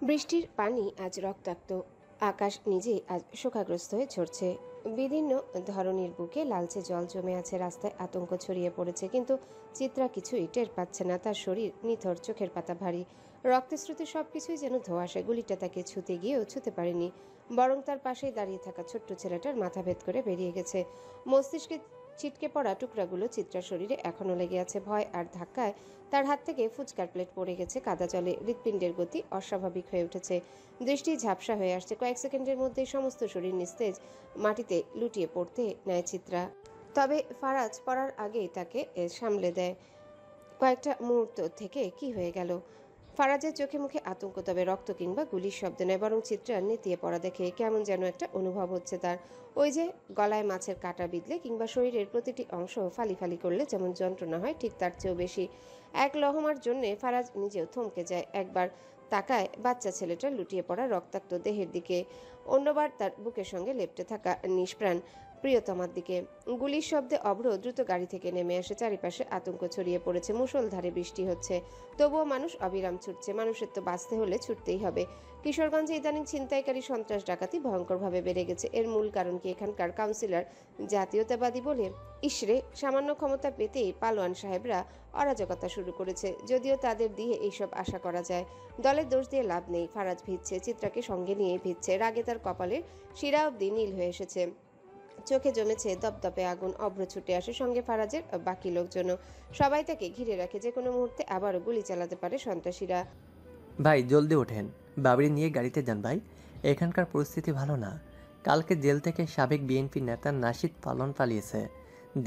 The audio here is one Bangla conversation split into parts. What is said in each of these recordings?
বৃষ্টির পানি আজ রক্তাক্ত। আকাশ নিজেই আজ শোকাগ্রস্ত হয়ে ঝরছে। বিভিন্ন ধরনের বুকে লালচে জল জমে আছে, রাস্তায় আতঙ্ক ছড়িয়ে পড়েছে, কিন্তু চিত্রা কিছুই টের পাচ্ছে না। তার শরীর নিথর, চোখের পাতা ভারী, রক্তের স্রোতে সবকিছুই যেন ধোঁয়াশা। গুলিটা তাকে ছুতে গিয়েও ছুতে পারেনি, বরং তার পাশেই দাঁড়িয়ে থাকা ছোট্ট ছেলেটার মাথা ভেদ করে বেরিয়ে গেছে। মস্তিষ্কে ছিটকে পড়া টুকরাগুলো চিত্রার শরীরে এখনও লেগে আছে। ভয় আর ধাক্কায় তার হাত থেকে ফুচকার প্লেট পড়ে গেছে কাদা জলে। হৃৎপিণ্ডের গতি অস্বাভাবিক হয়ে উঠেছে, দৃষ্টি ঝাপসা হয়ে আসছে। কয়েক সেকেন্ডের মধ্যেই সমস্ত শরীর নিস্তেজ, মাটিতে লুটিয়ে পড়তে নেয় চিত্রা। তবে ফারাজ পড়ার আগেই তাকে সামলে দেয়। কয়েকটা মুহূর্ত থেকে কি হয়ে গেল? ফারাজের চোখে মুখে আতঙ্ক, তবে রক্ত কিংবা গুলির শব্দ নয়, বরং চিত্রার নেতিয়ে পড়া দেখে কেমন যেন একটা অনুভব হচ্ছে তার। ওই যে গলায় মাছের কাঁটা বিঁধলে কিংবা শরীরের প্রতিটি অংশ ফালি ফালি করলে যেমন যন্ত্রণা হয়, ঠিক তার চেয়েও বেশি। এক লহমার জন্যে ফারাজ নিজেও থমকে যায়। একবার তাকায় বাচ্চা ছেলেটার লুটিয়ে পড়া রক্তাক্ত দেহের দিকে, অন্যবার তার বুকের সঙ্গে লেপ্টে থাকা নিষ্প্রাণ প্রিয়তমার দিকে। গুলির শব্দে অভ্র দ্রুত গাড়ি থেকে নেমে আসে। চারিপাশে আতঙ্ক ছড়িয়ে পড়েছে, মুষলধারে বৃষ্টি হচ্ছে, তবুও মানুষ অবিরাম ছুটছে। মানুষের তো বাঁচতে হলে ছুটতেই হবে। কিশোরগঞ্জে ইদানিং ছিনতাইকারী, সন্ত্রাস, ডাকাতি ভয়ঙ্করভাবে বেড়ে গেছে। এর মূল কারণ কি এখানকার কাউন্সিলর জাতীয়তাবাদী বলে? ইসরে, সামান্য ক্ষমতা পেতেই পালোয়ান সাহেবরা অরাজকতা শুরু করেছে। যদিও তাদের দিয়ে এইসব আশা করা যায়। দলের দোষ দিয়ে লাভ নেই। ফারাজ ভিজছে, চিত্রাকে সঙ্গে নিয়ে ভিজছে। রাগে তার কপালের শিরা অব্দি নীল হয়ে এসেছে, চোখে জমেছে দপদপে আগুন। অভ্র ছুটে আসে, সঙ্গে ফারাজের বাকি লোকজনও। সবাই তাকে ঘিরে রাখে, যে কোনো মুহূর্তে আবারও গুলি চালাতে পারে সন্ত্রাসীরা। ভাই জলদি ওঠেন, বাবরি নিয়ে গাড়িতে যান ভাই। এখানকার পরিস্থিতি ভালো না। কালকে জেল থেকে সাবেক বিএনপি নেতা নাশিদ পালন পালিয়েছে।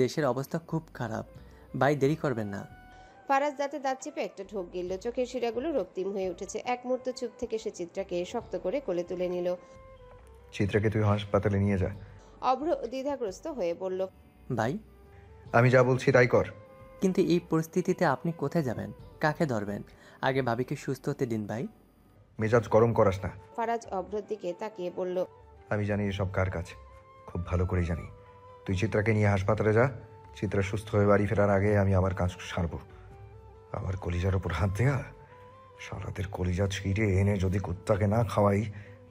দেশের অবস্থা খুব খারাপ ভাই, দেরি করবেন না। ফারাজ দাঁতে দাঁত চেপে একটা ঢোক গিলল, চোখের শিরাগুলো রক্তিম হয়ে উঠেছে। এক মুহূর্ত চুপ থেকে সে চিত্রাকে শক্ত করে কোলে তুলে নিল। চিত্রাকে তুই হাসপাতালে নিয়ে যা। অভ্র দ্বিধাগ্রস্ত হয়ে বলল, ভাই আমি যা বলছি তাই কর। কিন্তু এই পরিস্থিতিতে আপনি কোথায় যাবেন, কাকে ধরবেন? আগে ভাবিকে সুস্থ হতে দিন ভাই। মেজাজ গরম করাস না। ফারাজ অভ্রর দিকে তাকিয়ে বলল, আমি জানি এসব কার কাছে, খুব ভালো করেই জানি। তুই চিত্রাকে নিয়ে হাসপাতালে যা। চিত্রা সুস্থ হয়ে বাড়ি ফেরার আগে আমি আমার কাজ সারব। আমার কলিজার ওপর হাত দেয়া, সারাদের কলিজা ছিঁড়ে এনে যদি কুত্তাকে না খাওয়াই,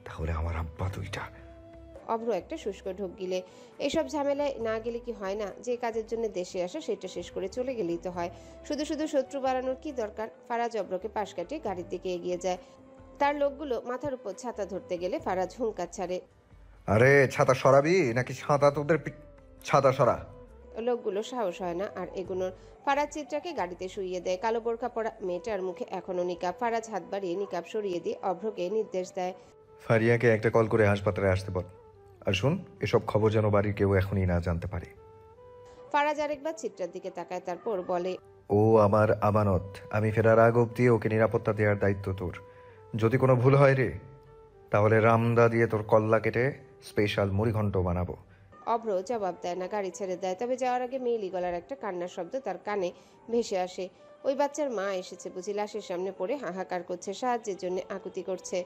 তাহলে আমার আব্বা দুইটা। অভ্র একটা শুষ্ক ঢোক গিলে। এসব ঝামেলায় না গেলে কি হয় না? যে কাজের জন্য দেশে আসা সেটা শেষ করে চলে গেলেই তো হয়। শুধু শুধু শত্রু বাড়ানোর কি দরকার? ফারাজ অভ্রকে পাশ কাটিয়ে গাড়ির দিকে এগিয়ে যায়। তার লোকগুলো মাথার উপর ছাতা ধরতে গেলে ফারাজ হুঙ্কার ছাড়ে, আরে ছাতা সরাবি নাকি ছাতা তোদের ছাতা সরা। লোকগুলো সাহস হয় না আর এগুনোর। ফারাজ চিত্রাকে গাড়িতে শুইয়ে দেয়। কালো বোরখা পরা মেয়েটার মুখে এখনো নিকাব। ফারাজ হাত বাড়িয়ে নিকাব সরিয়ে দিয়ে অভ্রকে নির্দেশ দেয়, ফারিয়াকে একটা কল করে হাসপাতালে আসতে বল। আর শোন, এসব খবর যেন বাড়ির কেউ এখনই না জানতে পারে। ফারাজ আরেকবার চিত্রার দিকে তাকায়, তারপর বলে, ও আমার আমানত। আমি ফেরার আগ অব্দি ওকে নিরাপত্তা দেওয়ার দায়িত্ব তোর। যদি কোনো ভুল হয় রে, তাহলে রামদা দিয়ে তোর কল্লা কেটে স্পেশাল মুড়িঘণ্ট বানাবো। অভ্র জবাব দেয় না, গাড়ি ছেড়ে দেয়। তবে যাওয়ার আগে মেয়েলি গলার একটা কান্নার শব্দ তার কানে ভেসে আসে। ওই বাচ্চার মা এসেছে বুঝি, লাশের সামনে পড়ে হাহাকার করছে, সাহায্যের জন্য আকুতি করছে।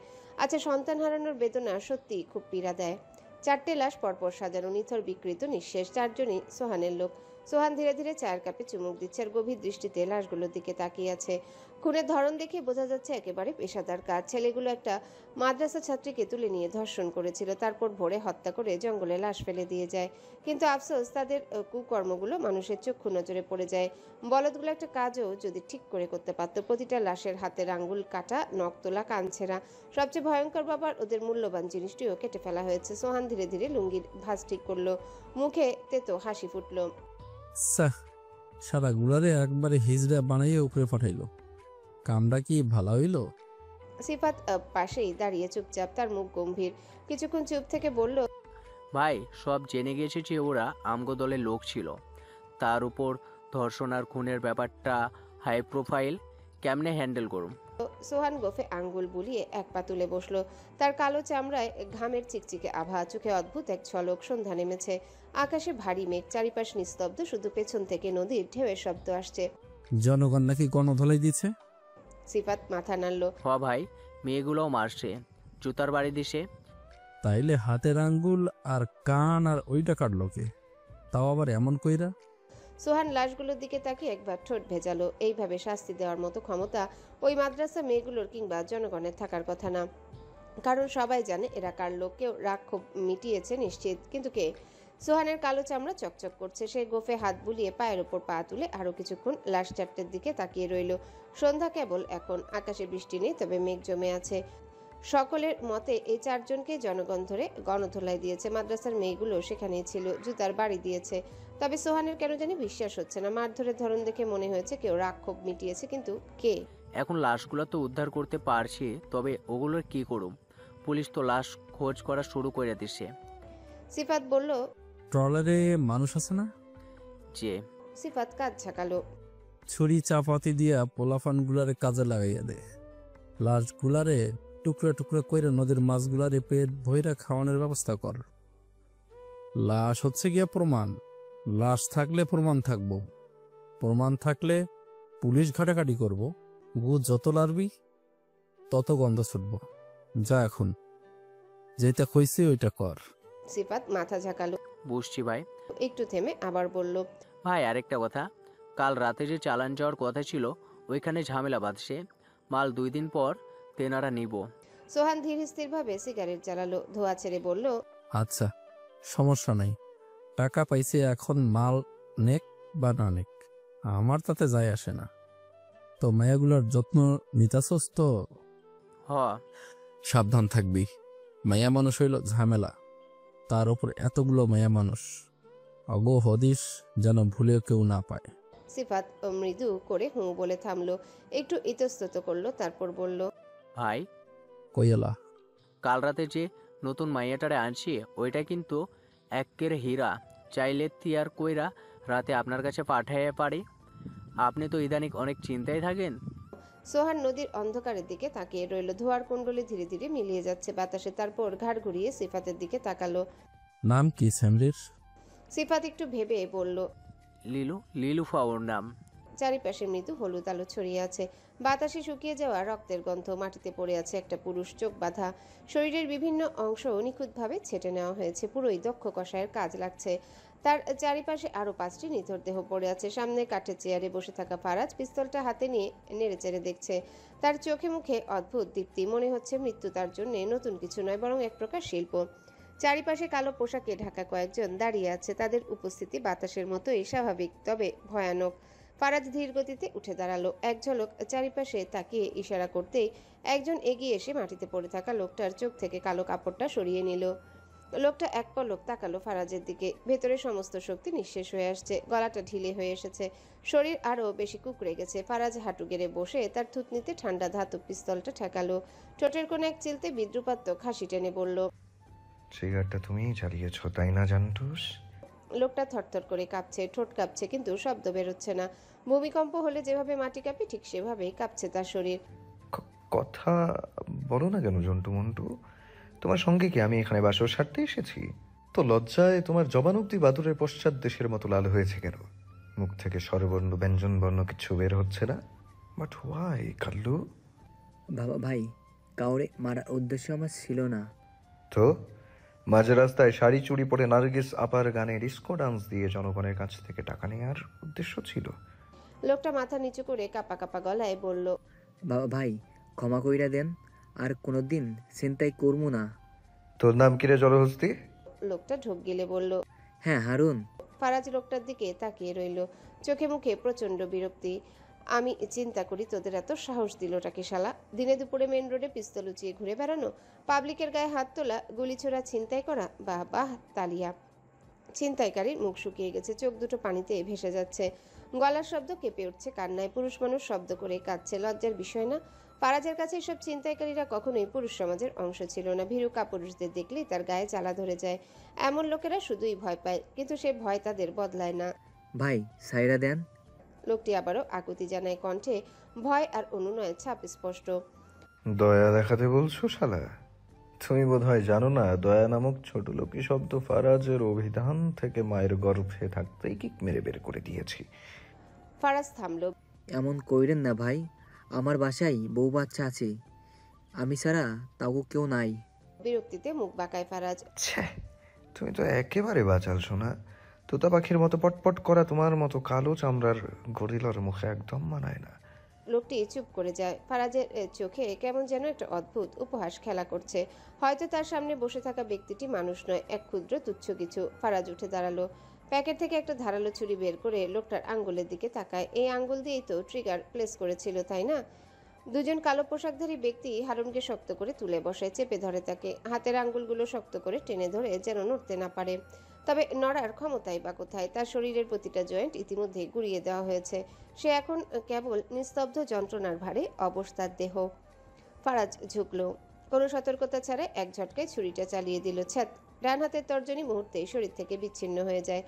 আচ্ছা, সন্তান হারানোর বেদনা সত্যি খুব পীড়া দেয়। চারটে লাশ পরপর সাজানো, নিথর বিকৃত নিঃশেষ। চারজনই সোহানের লোক। সোহান ধীরে ধীরে চায়ের কাপে চুমুক দিচ্ছে আর গভীর দৃষ্টিতে লাশগুলোর দিকে তাকিয়ে আছে। খুনের ধরন দেখে বোঝা যাচ্ছে একেবারে পেশাদার কাজ। ছেলেগুলো একটা মাদ্রাসা ছাত্রীকে তুলে নিয়ে ধর্ষণ করেছিল, তারপর ভোরে হত্যা করে জঙ্গলে লাশ ফেলে দিয়ে যায়। কিন্তু আফসোস, তাদের কুকর্মগুলো মানুষের চক্ষু নজরে পড়ে যায়। বলদগুলো একটা কাজও যদি ঠিক করে করতে পারত। প্রতিটা লাশের হাতের আঙ্গুল কাটা, নখ তোলা, কান ছেঁড়া। সবচেয়ে ভয়ঙ্কর ব্যাপার, ওদের মূল্যবান জিনিসটিও কেটে ফেলা হয়েছে। সোহান ধীরে ধীরে লুঙ্গির ভাঁজ ঠিক করলো, মুখে তেতো হাসি ফুটলো। সারা গুলারে একবারে হিজড়া বানাইয়ে উপরে পাঠাইলো। কামটা কি ভালো হইলো? সিফাত পাশেই দাঁড়িয়ে চুপচাপ, তার মুখ গম্ভীর। কিছুক্ষণ চুপ থেকে বলল, ভাই সব জেনে গেছে যে ওরা আমগো দলের লোক ছিল, তার উপর ধর্ষণ আর খুনের ব্যাপারটা হাই প্রোফাইল, কেমনে হ্যান্ডেল করুম? সোহান গোফে আঙ্গুল বুলিয়ে এক পা তুলে বসলো। তার কালো চামড়ায় ঘামের চিকচিকে আভা, চোখে অদ্ভুত এক ঝলক। সন্ধ্যা নেমেছে, আকাশে ভারী মেঘ, চারিপাশ নিস্তব্ধ, শুধু পেছন থেকে নদীর ঢেউয়ের শব্দ আসছে। জনগণ নাকি গণধলাই দিচ্ছে? সিফাত মাথা নাড়ল। হ ভাই, মেয়েগুলোও মারছে, জুতার বাড়ি দিছে। তাইলে হাতের আঙ্গুল আর কান আর ওইটা কাটলো কে? তাও আবার এমন কইরা? সোহান লাশগুলোর দিকে তাকিয়ে একবার ঠোঁট ভেজালো। এইভাবে শাস্তি দেওয়ার মতো ক্ষমতা ওই মাদ্রাসা মেয়েগুলোর কিংবা জনগণের থাকার কথা না, কারণ সবাই জানে এরা কার লোক। কেউ রাগ ক্ষোভ মিটিয়েছে নিশ্চিত, কিন্তু কে? সোহানের কালো চামড়া চকচক করছে। সে গোফে হাত বুলিয়ে পায়ের ওপর পা তুলে আরো কিছুক্ষণ লাশ চারটের দিকে তাকিয়ে রইল। সন্ধ্যা কেবল এখন, আকাশে বৃষ্টি নেই, তবে মেঘ জমে আছে। সকলের মতে এই চারজনকে জনগণ ধরে গণধোলাই দিয়েছে। মাদ্রাসার মেয়েগুলো সেখানেই ছিল, জুতার বাড়ি দিয়েছে। তবে সোহানের কেন জানি বিশ্বাস হচ্ছে না। মারধরের ধরন দেখে মনে হয়েছে কেউ রাগ ক্ষোভ মিটিয়েছে, কিন্তু কে? এখন লাশগুলো তো উদ্ধার করতে পারছি, তবে ওগুলোর কি করুম? পুলিশ তো লাশ খোঁজ করা শুরু করে দিছে। সিফাত বলল। ট্রলারে মানুষ আছে না? যে সিফাত কাঁধ ঝাঁকালো। ছুরি চাপাতি দিয়া পোলাফান গুলারে কাজে লাগাইয়া দে। লাশ গুলারে টুকরা টুকরা কইরা নদীর মাছগুলারে পেট ভইরা খাওয়ানোর ব্যবস্থা কর। লাশ হচ্ছে গিয়া প্রমাণ। লাশ থাকলে প্রমাণ থাকবো, প্রমাণ থাকলে পুলিশ ঘাটাঘাটি করব। গু যত লারবি তত গন্ধ ছুটব। যা এখন যেটা কইছি ওইটা কর। সিফাত মাথা ঝাঁকালো। বুঝছি ভাই। একটু থেমে আবার বলল। ভাই আরেকটা কথা, কাল রাতে যে চালান যাওয়ার কথা ছিল ওইখানে ঝামেলা বাঁধছে। মাল 2 দিন পর তেনারা নিব। সোহান ধীর স্থিরভাবে সিগারেট জ্বালালো, ধোঁয়া ছেড়ে বলল। আচ্ছা, সমস্যা নাই। টাকা পাইছে, এখন মাল নেক বা না নেক আমার তাতে যায় আসে না। তো মায়াগুলার যত্ন নিতাছস তো? হ। সাবধান থাকবি। মায়া মানুষ হইল ঝামেলা, তার উপর এতগুলো মায়া মানুষ। অগো হদিস যেন ভুলেও কেউ না পায়। সিফাত মৃদু করে হুঁ বলে থামলো, একটু ইতস্তত করলো, তারপর বলল। ভাই কইলা কাল রাতে যে নতুন মাইয়াটারে আনছি ওইটা কিন্তু এক্কের হীরা। চাইলে তিয়ার কইরা রাতে আপনার কাছে পাঠাইয়া পারি। আপনি তো ইদানিক অনেক চিন্তায় থাকেন। সোহান নদীর অন্ধকারের দিকে তাকিয়ে রইল। ধোয়ার কুণ্ডলি ধীরে ধীরে মিলিয়ে যাচ্ছে বাতাসে। তারপর ঘাড় ঘুরিয়ে সিফাতের দিকে তাকালো। নাম কি স্যামরির? সিফাত একটু ভেবে বলল। লিলুফা ওর নাম। চারিপাশে মৃদু হলুদ আলো ছড়িয়ে আছে। বাতাসে শুকিয়ে যাওয়া রক্তের গন্ধ। মাটিতে পড়ে আছে একটা পুরুষ, চোখ বাঁধা। শরীরের বিভিন্ন অংশ নিখুঁতভাবে ছেটে নেওয়া হয়েছে। পুরোই দক্ষ কষায়ের কাজ লাগছে। তার চারিপাশে আরো 5টি নিথর দেহ পড়ে আছে। সামনে কাঠের চেয়ারে বসে থাকা ফারাজ পিস্তলটা হাতে নিয়ে নেড়েচেড়ে দেখছে। তার চোখে মুখে অদ্ভুত দীপ্তি। মনে হচ্ছে মৃত্যু তার জন্য নতুন কিছু নয়, বরং এক প্রকার শিল্প। চারিপাশে কালো পোশাকে ঢাকা কয়েকজন দাঁড়িয়ে আছে। তাদের উপস্থিতি বাতাসের মতোই স্বাভাবিক, তবে ভয়ানক। ফারাজ ধীর গতিতে উঠে দাঁড়ালো। এক ঝলক চারিপাশে তাকিয়ে ইশারা করতেই একজন এগিয়ে এসে মাটিতে পড়ে থাকা লোকটার চোখ থেকে কালো কাপড়টা সরিয়ে নিল। লোকটা এক পলক তাকালো ফারাজের দিকে। ভেতরে সমস্ত শক্তি নিঃশেষ হয়ে আসছে। গলাটা ঢিলে হয়ে এসেছে। শরীর আরো বেশি কুঁকড়ে গেছে। ফারাজ হাঁটু গেড়ে বসে তার থুতনিতে ঠান্ডা ধাতব পিস্তলটা ঠেকালো। ঠোঁটের কোণে এক চিলতে বিদ্রুপাত্মক হাসি টেনে বলল। ট্রিগারটা তুমিই চালিয়েছ তাই না জান্টুস? লোকটা থরথর করে কাঁপছে, ঠোঁট কাঁপছে, কিন্তু শব্দ বেরোচ্ছে না। ভূমিকম্প হলে যেভাবে মাটি কাঁপে ঠিক সেভাবেই কাঁপছে তার শরীর। কথা বলো না কেন জন্টু মন্টু? তোমার সঙ্গে কি আমি এখানে বাসর সারতে এসেছি? তো লজ্জায় তোমার জবানব্দি বাদুরের পশ্চাৎ দেশের মতো লাল হয়েছে কেন? মুখ থেকে স্বরবর্ণ ব্যঞ্জন বর্ণ কিছু বের হচ্ছে না। But why Kallu? বাবা ভাই, কাউরে মারার উদ্দেশ্য আমার ছিল না। তো মাঝে রাস্তায় শাড়ি চুড়ি পরে নার্গিস আপার গানে ডিস্কো ডান্স দিয়ে জনগণের কাছ থেকে টাকা নেওয়ার উদ্দেশ্য ছিল? লোকটা মাথা নিচু করে কাঁপা কাঁপা গলায় বলল। বাবা ভাই, ক্ষমা কইরা দেন, আর কোনোদিন চিন্তাই করবো না। তোর নাম কিরে জলহস্তি? লোকটা ঢোক গিলে বলল। হ্যাঁ হারুন। ফারাজ লোকটার দিকে তাকিয়ে রইল, চোখে মুখে প্রচন্ড বিরক্তি। আমি চিন্তা করি তোদের এত সাহস দিলটাকে শালা। দিনে দুপুরে মেন রোডে পিস্তল উঁচিয়ে ঘুরে বেড়ানো, পাবলিকের গায়ে হাত তোলা, গুলি ছোড়া, ছিনতাই করা। বাহ বাহ তালিয়া। ছিনতাইকারীর মুখ শুকিয়ে গেছে, চোখ দুটো পানিতে ভেসে যাচ্ছে, গলার শব্দ কেঁপে উঠছে কান্নায়। পুরুষ মানুষ শব্দ করে কাঁদছে, লজ্জার বিষয় না? ফারাজের কাছে এসব ছিনতাইকারীরা কখনোই পুরুষ সমাজের অংশ ছিল না। ভীরু কাপুরুষদের দেখলেই তার গায়ে জ্বালা ধরে যায়। এমন লোকেরা শুধুই ভয় পায়, কিন্তু সে ভয় তাদের বদলায় না। ভাই সাইরা দেন। লোকটি আবারও আকুতি জানায়, কণ্ঠে ভয় আর অনুনয়ের ছাপ স্পষ্ট। দয়া দেখাতে বলছো শালা? তুমি বোধহয় জানো না, দয়া নামক ছোট লোকই শব্দ ফারাজের অভিধান থেকে মায়ের গর্ভে থাকতেই কিক মেরে বের করে দিয়েছি। ফারাজ থামল। এমন কইরেন না ভাই, আমার বাসায় বউ বাচ্চা আছে, আমি ছাড়া তাও কেউ নাই। বিরক্তিতে মুখ বাঁকায় ফারাজ। ছ্যা, তুমি তো একেবারে বাচাল শোনা। তোতা পাখির মতো পটপট করা তোমার মতো কালো চামড়ার গরিলার মুখে একদম মানায় না। লোকটি চুপ করে যায়। ফারাজের চোখে কেমন যেন একটা অদ্ভুত উপহাস খেলা করছে। হয়তো তার সামনে বসে থাকা ব্যক্তিটি মানুষ নয়, এক ক্ষুদ্র তুচ্ছ কিছু। ফারাজ উঠে দাঁড়ালো, প্যাকেট থেকে একটা ধারালো ছুরি বের করে লোকটার আঙ্গুলের দিকে তাকায়। এই আঙ্গুল দিয়েই তো ট্রিগার প্লেস করেছিল, তাই না? দুজন কালো পোশাকধারী ব্যক্তি হারুনকে শক্ত করে তুলে বসায়, চেপে ধরে তাকে। হাতের আঙ্গুলগুলো শক্ত করে টেনে ধরে যেন নড়তে না পারে। তবে নড়ার ক্ষমতাই বা কোথায়? তার শরীরের প্রতিটা জয়েন্ট ইতিমধ্যে গুঁড়িয়ে দেওয়া হয়েছে। সে এখন কেবল নিস্তব্ধ যন্ত্রণার ভারে অবশ তার দেহ। ফারাজ ঝুঁকল, কোনো সতর্কতা ছাড়া এক ঝটকায় ছুরিটা চালিয়ে দিল। ছ্যাত! ডান হাতের তর্জনী মুহূর্তেই শরীর থেকে বিচ্ছিন্ন হয়ে যায়।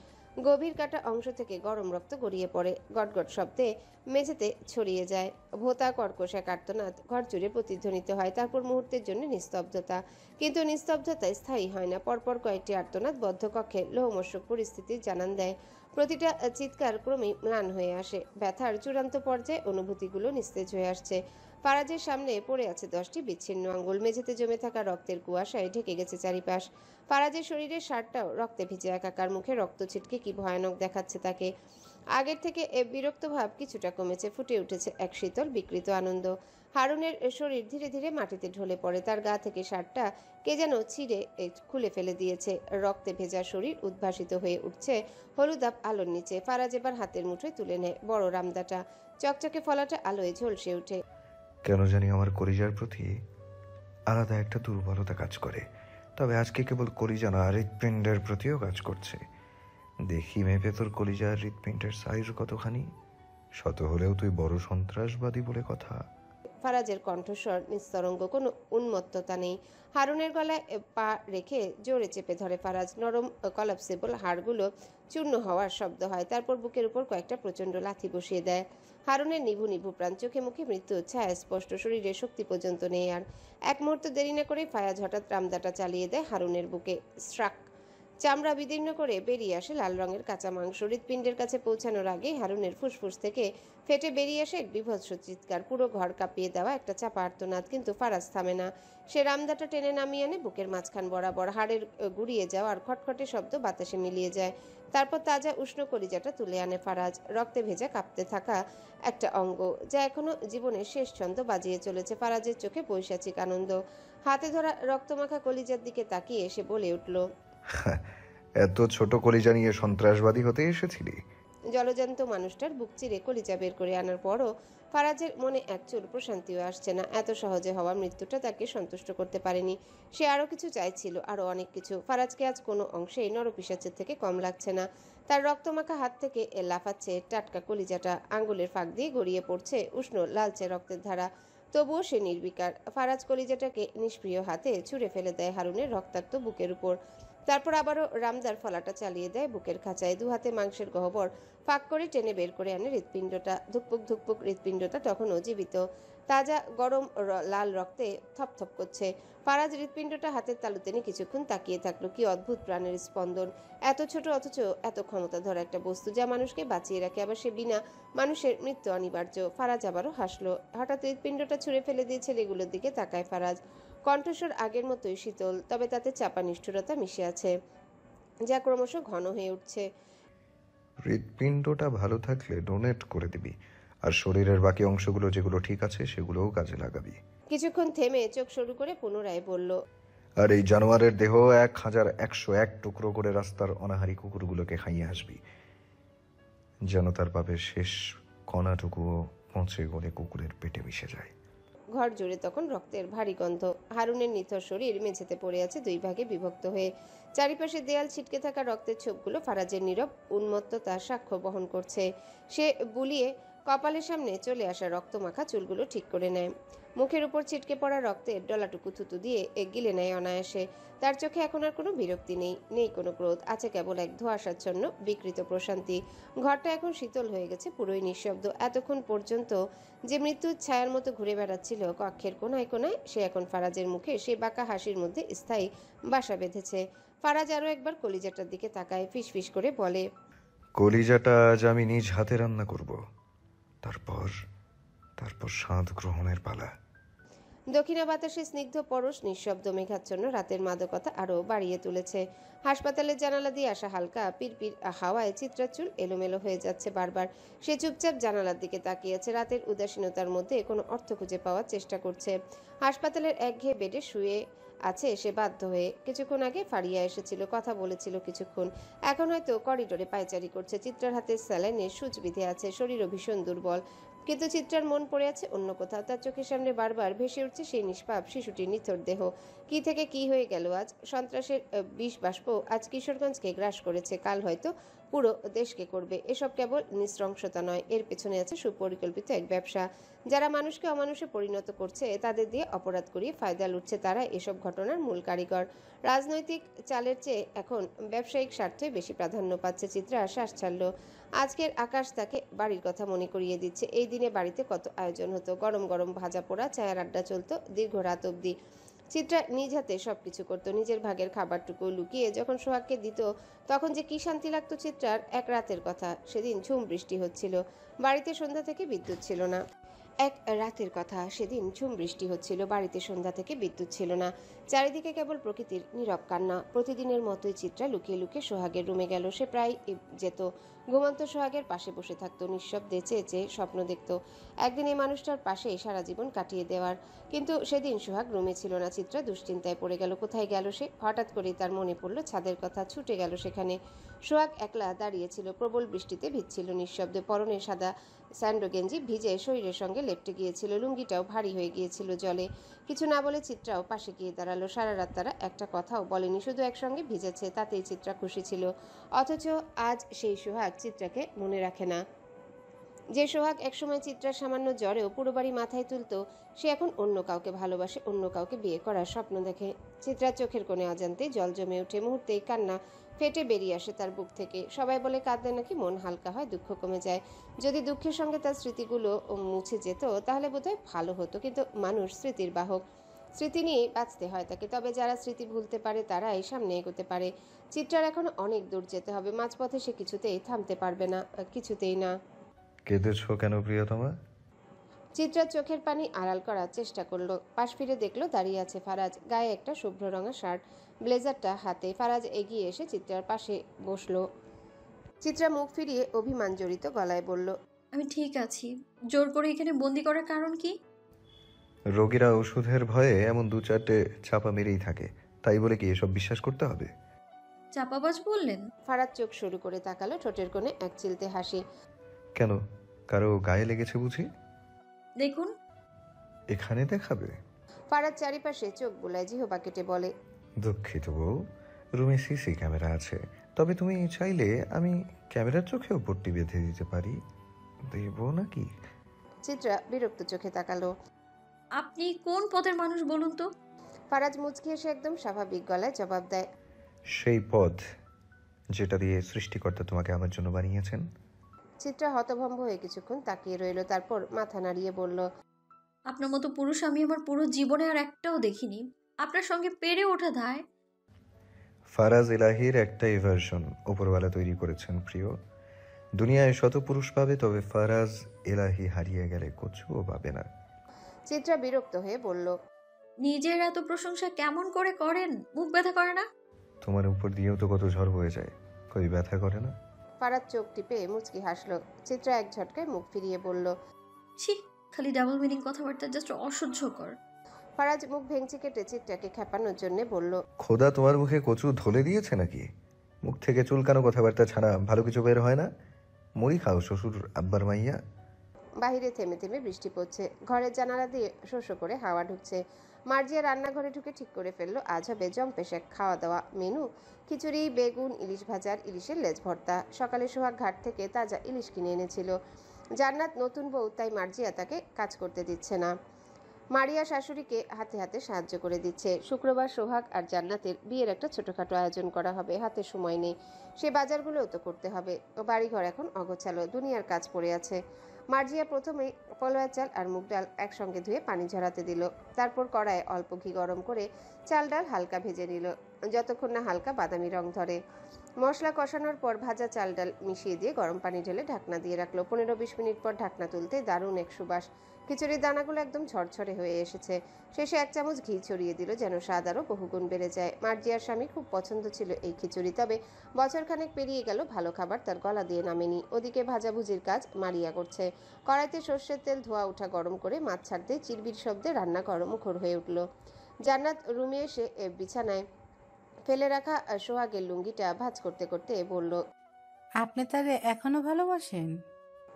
গভীর কাটা অংশ থেকে গরম রক্ত গড়িয়ে পড়ে, গটগট শব্দে মেঝেতে ছড়িয়ে যায়। ভোঁতা কর্কশ এক আর্তনাদ ঘর জুড়ে প্রতিধ্বনিত হয়। তারপর মুহূর্তের জন্য নিস্তব্ধতা। কিন্তু নিস্তব্ধতা স্থায়ী হয় না। পরপর কয়েকটি আর্তনাদ বদ্ধ কক্ষে লোহমস্যক পরিস্থিতির জানান দেয়। প্রতিটা চিৎকার ক্রমেই ম্লান হয়ে আসে। ব্যথার চূড়ান্ত পর্যায়ে অনুভূতিগুলো নিস্তেজ হয়ে আসছে। ফারাজের সামনে পড়ে আছে 10টি বিচ্ছিন্ন আঙ্গুল। মেঝেতে জমে থাকা রক্তের কুয়াশায় ঢেকে গেছে চারিপাশ। ফারাজের শরীরের শার্টটাও রক্তে ভিজে একাকার। মুখে রক্ত ছিটকে কি ভয়ানক দেখাচ্ছে তাকে। আগের থেকে বিরক্ত ভাব কিছুটা কমেছে, ফুটে উঠেছে এক শীতল বিকৃত আনন্দ। হারুনের শরীর ধীরে ধীরে মাটিতে ঢলে পড়ে। তার গা থেকে শার্টটা কে যেন ছিঁড়ে খুলে ফেলে দিয়েছে। রক্তে ভেজা শরীর উদ্ভাসিত হয়ে উঠছে হলুদাভ আলোর নিচে। ফারাজ এবার হাতের মুঠোয় তুলে নেয় বড় রামদাটা। চকচকে ফলাটা আলোয় ঝলসে ওঠে। কেন জানি আমার কলিজার প্রতি আলাদা একটা দুর্বলতা কাজ করে। তবে আজকে কেবল কলিজা না, হৃৎপিণ্ডের প্রতিও কাজ করছে। দেখি মেপে তোর কলিজার হৃৎপিণ্ডের সাইজ কতখানি। শত হলেও তুই বড় সন্ত্রাসবাদী বলে কথা। ফারাজের কণ্ঠস্বর নিস্তরঙ্গ, কোনো উন্মত্ততা নেই। হারুনের গলায় পা রেখে জোরে চেপে ধরে ফারাজ। নরম কলাপসেবল হাড়গুলো চূর্ণ হওয়ার শব্দ হয়। তারপর বুকের উপর কয়েকটা প্রচণ্ড লাথি বসিয়ে দেয়। হারুনের নিভু নিভু প্রাণ, চোখে মুখে মৃত্যুর ছায়া স্পষ্ট, শরীরে শক্তি পর্যন্ত নেই আর। এক মুহূর্ত দেরি না করে ফায়াজ হঠাৎ রামদাটা চালিয়ে দেয় হারুনের বুকে। স্ট্রাক! চামড়া বিদীর্ণ করে বেরিয়ে আসে লাল রঙের কাঁচা মাংস। হৃৎপিণ্ডের কাছে পৌঁছানোর আগে হারুনের ফুসফুস থেকে ফেটে বেরিয়ে আসে এক বিভৎস চিৎকার, পুরো ঘর কাঁপিয়ে দেওয়া একটা চাপা আর্তনাদ। কিন্তু ফারাজ থামে না। সে রামদাটা টেনে নামিয়ে আনে বুকের মাঝখান বরাবর। হাড়ের গুড়িয়ে যাওয়ার খটখটে শব্দ বাতাসে মিলিয়ে যায়। তারপর তাজা উষ্ণ কলিজাটা তুলে আনে ফারাজ। রক্তে ভেজা কাঁপতে থাকা একটা অঙ্গ, যা এখনো জীবনের শেষ ছন্দ বাজিয়ে চলেছে। ফারাজের চোখে পৈশাচিক আনন্দ। হাতে ধরা রক্তমাখা কলিজার দিকে তাকিয়ে এসে বলে উঠল, এত ছোট কলিজা নিয়ে সন্ত্রাসবাদী হতে এসেছিলি? জলজান্ত মানুষটার বুক চিরে কলিজা বের করে আনার পরও ফারাজের মনে এক চুল প্রশান্তিও আসছে না। এত সহজে হওয়া মৃত্যুটা তাকে সন্তুষ্ট করতে পারেনি। সে আরও কিছু চাইছিল, আরও অনেক কিছু। ফারাজকে আজ কোনো অংশেই নরপিশাচের থেকে কম লাগছে না। তার রক্তমাখা হাত থেকে লাফাচ্ছে টাটকা কলিজাটা, আঙ্গুলের ফাঁক দিয়ে গড়িয়ে পড়ছে উষ্ণ লালচে রক্তের ধারা। তবুও সে নির্বিকার। ফারাজ কলিজাটাকে নিষ্প্রিয় হাতে ছুঁড়ে ফেলে দেয় হারুনের রক্তাক্ত বুকের উপর। তারপর আবারও রামদার ফলাটা চালিয়ে দেয় বুকের খাঁচায়। দু হাতে মাংসের গহ্বর ফাঁক করে টেনে বের করে আনে হৃৎপিণ্ডটা। ধুকপুক ধুকপুক হৃৎপিণ্ডটা তখনও জীবিত, তাজা গরম লাল রক্তে থপথপ করছে। ফারাজ হৃৎপিণ্ডটা হাতের তালুতে নিয়ে কিছুক্ষণ তাকিয়ে থাকলো। কি অদ্ভুত প্রাণের স্পন্দন! এত ছোট অথচ এত ক্ষমতা ধরা একটা বস্তু, যা মানুষকে বাঁচিয়ে রাখে। আবার সে বিনা মানুষের মৃত্যু অনিবার্য। ফারাজ আবারও হাসলো। হঠাৎ হৃৎপিণ্ডটা ছুঁড়ে ফেলে দিয়ে ছেলেগুলোর দিকে তাকায় ফারাজ। কণ্ঠস্বর আগের মতোই শীতল, তবে তাতে চাপা নিষ্ঠুরতা মিশে আছে, যা ক্রমশ ঘন হয়ে উঠছে। হৃৎপিণ্ডটা ভালো থাকলে ডোনেট করে দিবি, আর শরীরের বাকি অংশগুলো যেগুলো ঠিক আছে সেগুলোও কাজে লাগাবি। কিছুক্ষণ থেমে চোখ সরু করে পুনরায় বলল, আর এই জানোয়ারের দেহ 1101 টুকরো করে রাস্তার অনাহারী কুকুরগুলোকে খাইয়ে আসবি, যেন তার পাপের শেষ কণাটুকুও পৌঁছে গলে কুকুরের পেটে মিশে যায়। ঘর জুড়ে তখন রক্তের ভারী গন্ধ। হারুনের নিথর শরীর মেঝেতে পড়ে আছে দুই ভাগে বিভক্ত হয়ে। চারিপাশে দেয়াল ছিটকে থাকা রক্তের ছোপগুলো ফারাজের নীরব উন্মত্ততার সাক্ষ্য বহন করছে। সে বুলিয়ে কপালের সামনে চলে আসা রক্তমাখা চুলগুলো ঠিক করে নেয়। মুখের উপর ছিটকে পড়া রক্তের ডলাটুকু থুতু দিয়ে গিলে নেয় অনায়াসে। তার চোখে এখন আর কোনো বিরক্তি নেই, নেই কোনো ক্রোধ। আছে কেবল এক ধোঁয়াশাচ্ছন্ন বিকৃত প্রশান্তি। ঘরটা এখন শীতল হয়ে গেছে, পুরোই নিঃশব্দ। এতক্ষণ পর্যন্ত যে মৃত্যুর ছায়ার মতো ঘুরে বেড়াচ্ছিল কক্ষের কোনায় কোনায়, সে এখন ফারাজের মুখে সে বাঁকা হাসির মধ্যে স্থায়ী বাসা বেঁধেছে। ফারাজ আরও একবার কলিজাটার দিকে তাকায়, ফিসফিস করে বলে, কলিজাটা আজ আমি নিজ হাতে রান্না করব, তারপর তারপর স্বাদ গ্রহণের পালা। দক্ষিণা বাতাসে স্নিগ্ধ পরশ নিঃশব্দ মেঘাচ্ছন্ন রাতের মাদকতা আরও বাড়িয়ে তুলেছে। হাসপাতালের জানালা দিয়ে আসা হালকা পিরপির হাওয়ায় চিত্রার চুল এলোমেলো হয়ে যাচ্ছে বারবার। সে চুপচাপ জানালার দিকে তাকিয়েছে, রাতের উদাসীনতার মধ্যে কোনো অর্থ খুঁজে পাওয়ার চেষ্টা করছে। হাসপাতালের একঘেয়ে বেডে শুয়ে আছে সে বাধ্য হয়ে। কিছুক্ষণ আগে ফারিয়া এসেছিল, কথা বলেছিল কিছুক্ষণ। এখন হয়তো করিডোরে পায়চারি করছে। চিত্রার হাতে স্যালাইনে সূচ বিঁধে আছে, শরীরও ভীষণ দুর্বল। কিন্তু চিত্রার মন পড়ে আছে অন্য কোথাও। তার চোখের সামনে বারবার ভেসে উঠছে সেই নিষ্পাপ শিশুটির নিথর দেহ। কি থেকে কি হয়ে গেল আজ? সন্ত্রাসের বিষ বাষ্প আজ কিশোরগঞ্জকে গ্রাস করেছে, কাল হয়তো পুরো দেশকে করবে। এসব কেবল নৃশংসতা নয়, এর পেছনে আছে সুপরিকল্পিত এক ব্যবসা। যারা মানুষকে অমানুষে পরিণত করছে, তাদের দিয়ে অপরাধ করিয়ে ফায়দা লুটছে, তারা এসব ঘটনার মূল কারিগর। রাজনৈতিক চালের চেয়ে এখন ব্যবসায়িক স্বার্থই বেশি প্রাধান্য পাচ্ছে। চিত্রা শ্বাস ছাড়ল। আজকের আকাশ তাকে বাড়ির কথা মনে করিয়ে দিচ্ছে। এই দিনে বাড়িতে কত আয়োজন হতো, গরম গরম ভাজা পোড়া, চায়ের আড্ডা চলতো দীর্ঘ রাত অবধি। চিত্রা নিজ হাতে সবকিছু করতো, নিজের ভাগের খাবারটুকু লুকিয়ে যখন সোহাগকে দিত তখন যে কি শান্তি লাগতো। চিত্রার এক রাতের কথা, সেদিন ঝুম বৃষ্টি হচ্ছিল, বাড়িতে সন্ধ্যা থেকে বিদ্যুৎ ছিল না। এক রাতের কথা, সেদিন ঝুম বৃষ্টি হচ্ছিল, বাড়িতে সন্ধ্যা থেকে বিদ্যুৎ ছিল না। চারিদিকে কেবল প্রকৃতির নীরব কান্না। প্রতিদিনের মতোই চিত্রা লুকিয়ে লুকিয়ে সোহাগের রুমে গেল। সে প্রায় যেত, ঘুমন্ত সোহাগের পাশে বসে থাকতো, নিঃশব্দে চেয়ে চেয়ে স্বপ্ন দেখত একদিন এই মানুষটার পাশে সারা জীবন কাটিয়ে দেওয়ার। কিন্তু সেদিন সোহাগ রুমে ছিল না। চিত্রা দুশ্চিন্তায় পড়ে গেল। কোথায় গেল সে? হঠাৎ করেই তার মনে পড়ল ছাদের কথা। ছুটে গেল সেখানে। সোহাগ একলা দাঁড়িয়েছিল, প্রবল বৃষ্টিতে ভিজছিল নিঃশব্দে। পরনে সাদা স্যান্ডো গেঞ্জি ভিজে শরীরের সঙ্গে লেপ্টে গিয়েছিল, লুঙ্গিটাও ভারী হয়ে গিয়েছিল জলে। কিছু না বলে চিত্রাও পাশে গিয়ে দাঁড়ালো। সারা রাত তারা একটা কথাও বলেনি, শুধু একসঙ্গে ভিজেছে, তাতেই চিত্রা খুশি ছিল। অথচ আজ সেই সোহাগ চিত্রাকে মনে রাখে না। যে সোহাগ একসময় চিত্রার সামান্য জ্বরেও পুরো বাড়ি মাথায় তুলতো, সে এখন অন্য কাউকে ভালোবাসে, অন্য কাউকে বিয়ে করার স্বপ্ন দেখে। চিত্রার চোখের কোণে অজান্তে জল জমে ওঠে, মুহূর্তেই কান্না ফেটে বেরিয়ে আসে তার বুক থেকে। সবাই বলে কাঁদলে নাকি মন হালকা হয়, দুঃখ কমে যায়। যদি দুঃখের সঙ্গে তার স্মৃতিগুলো মুছে যেত তাহলে বোধহয় ভালো হতো। কিন্তু মানুষ স্মৃতির বাহক, স্মৃতি নিয়ে বাঁচতে হয় তাকে। তবে যারা স্মৃতি ভুলতে পারে তারাই সামনে এগোতে পারে। চিত্রার এখন অনেক দূর যেতে হবে, মাঝপথে সে কিছুতেই থামতে পারবে না, কিছুতেই না। কেঁদেছ কেন প্রিয়তমা? চিত্রার চোখের পানি আড়াল করার চেষ্টা করলো। পাশ ফিরে দেখলো দাঁড়িয়ে আছে ফারাজ, গায়ে একটা শুভ্র রঙা শার্ট, ব্লেজারটা হাতে। ফারাজ এগিয়ে এসে চিত্রার পাশে বসলো। চিত্রা মুখ ফিরিয়ে অভিমান জড়িত গলায় বলল, আমি ঠিক আছি। জোর করে এখানে বন্দি করার কারণ কি? রোগীরা ওষুধের ভয়ে এমন দু চারটে চাপা মেরেই থাকে, তাই বলে কি এসব বিশ্বাস করতে হবে? চাপাবাজ বললেন? ফারাজ চোখ শুরু করে তাকালো, ঠোঁটের কোণে এক চিলতে হাসি। কেন, কারো গায়ে লেগেছে বুঝি? দেখুন। এখানে দেখাবে? ফারাজ চারিপাশে চোখ বুলায়, জিহবা কেটে বলে, দুঃখিত বউ, রুমে সিসি ক্যামেরা আছে, তবে তুমি চাইলে আমি ক্যামেরার চোখেও পট্টি বেঁধে দিতে পারি। দেব নাকি? চিত্রা বিরক্ত চোখে তাকালো। আপনি কোন পদের মানুষ বলুন তো? ফারাজ মুচকি এসে একদম স্বাভাবিক গলায় জবাব দেয়, সেই পদ যেটা দিয়ে সৃষ্টিকর্তা তোমাকে আমার জন্য বানিয়েছেন। চিত্রা হতভম্ব হয়ে কিছুক্ষণ তাকিয়ে রইল, তারপর মাথা নাড়িয়ে বলল, আপনার মতো পুরুষ আমি আমার পুরো জীবনে আর একটাও দেখিনি। আপনার সঙ্গে পেরে ওঠা দায়। ফারাজ এলাহির একটাই ভার্সন ওপরওয়ালা তৈরি করেছেন প্রিয়। দুনিয়ায় শত পুরুষ পাবে, তবে ফারাজ এলাহি হারিয়ে গেলে কচুও পাবে না। চিত্রা বিরক্ত হয়ে বলল, নিজের এত প্রশংসা কেমন করে করেন? মুখ ব্যথা করে না? তোমার উপর দিয়েও তো কত ঝড় বয়ে যায়, কই ব্যথা করে না? ফারাজ চোখ টিপে মুচকি হাসলো। চিত্রা এক ঝটকায় মুখ ফিরিয়ে বলল, ছি, খালি ডাবল মিনিং কথাবার্তা, জাস্ট অসহ্যকর। ফারাজ মুখ ভেঙচি কেটে চিত্রাকে খেপানোর জন্য বলল, খোদা তোমার মুখে কচু ধলে দিয়েছে নাকি? মুখ থেকে চুলকানো কথাবার্তা ছাড়া ভালো কিছু বের হয় না। মুড়ি খাও শ্বশুর আব্বার মাইয়া। বাহিরে থেমে থেমে বৃষ্টি পড়ছে, ঘরের জানালা দিয়ে শো শো করে হাওয়া ঢুকছে। মার্জিয়া রান্নাঘরে ঢুকে ঠিক করে ফেললো আজ হবে জম্পেশ এক খাওয়া দাওয়া মেনু। খিচুড়ি, বেগুন, ইলিশ ভাজার, ইলিশের লেজ ভর্তা। সকালে সোহাগ ঘাট থেকে তাজা ইলিশ কিনে এনেছিল। জান্নাত নতুন বউ, তাই মার্জিয়া তাকে কাজ করতে দিচ্ছে না। মারিয়া শাশুড়িকে হাতে হাতে সাহায্য করে দিচ্ছে। শুক্রবার সোহাগ আর জান্নাতের বিয়ের একটা ছোটখাটো আয়োজন করা হবে, হাতে সময় নেই। সে বাজারগুলোও তো করতে হবে। বাড়িঘর এখন অগোছালো, দুনিয়ার কাজ পড়ে আছে। মার্জিয়া প্রথমেই পলোয়া চাল আর মুগ ডাল একসঙ্গে ধুয়ে পানি ঝরাতে দিল। তারপর কড়ায় অল্প ঘি গরম করে চাল ডাল হালকা ভেজে নিল, যতক্ষণ না হালকা বাদামি রং ধরে। মশলা কষানোর পর ভাজা চাল ডাল মিশিয়ে দিয়ে গরম পানি ঢেলে ঢাকনা দিয়ে রাখলো। 15-20 মিনিট পর ঢাকনা তুলতে দারুণ এক সুবাস। খিচুড়ির দানাগুলো একদম ঝরঝরে হয়ে এসেছে। শেষে 1 চামচ ঘি ছড়িয়ে দিল, যেন স্বাদ আরও বহুগুণ বেড়ে যায়। মার্জিয়ার স্বামী খুব পছন্দ ছিল এই খিচুড়ি, তবে বছরখানেক পেরিয়ে গেল ভালো খাবার তার গলা দিয়ে নামেনি। ওদিকে ভাজাভুজির কাজ মারিয়া করছে। কড়াইতে সর্ষের তেল ধোয়া ওঠা গরম করে মাছ ছাড়তে চিরবির শব্দে রান্না মুখর হয়ে উঠল। জান্নাত রুমে এসে বিছানায় ফেলে রাখা সোহাগের লুঙ্গিটা ভাঁজ করতে করতে বলল, আপনি তারে এখনো ভালোবাসেন?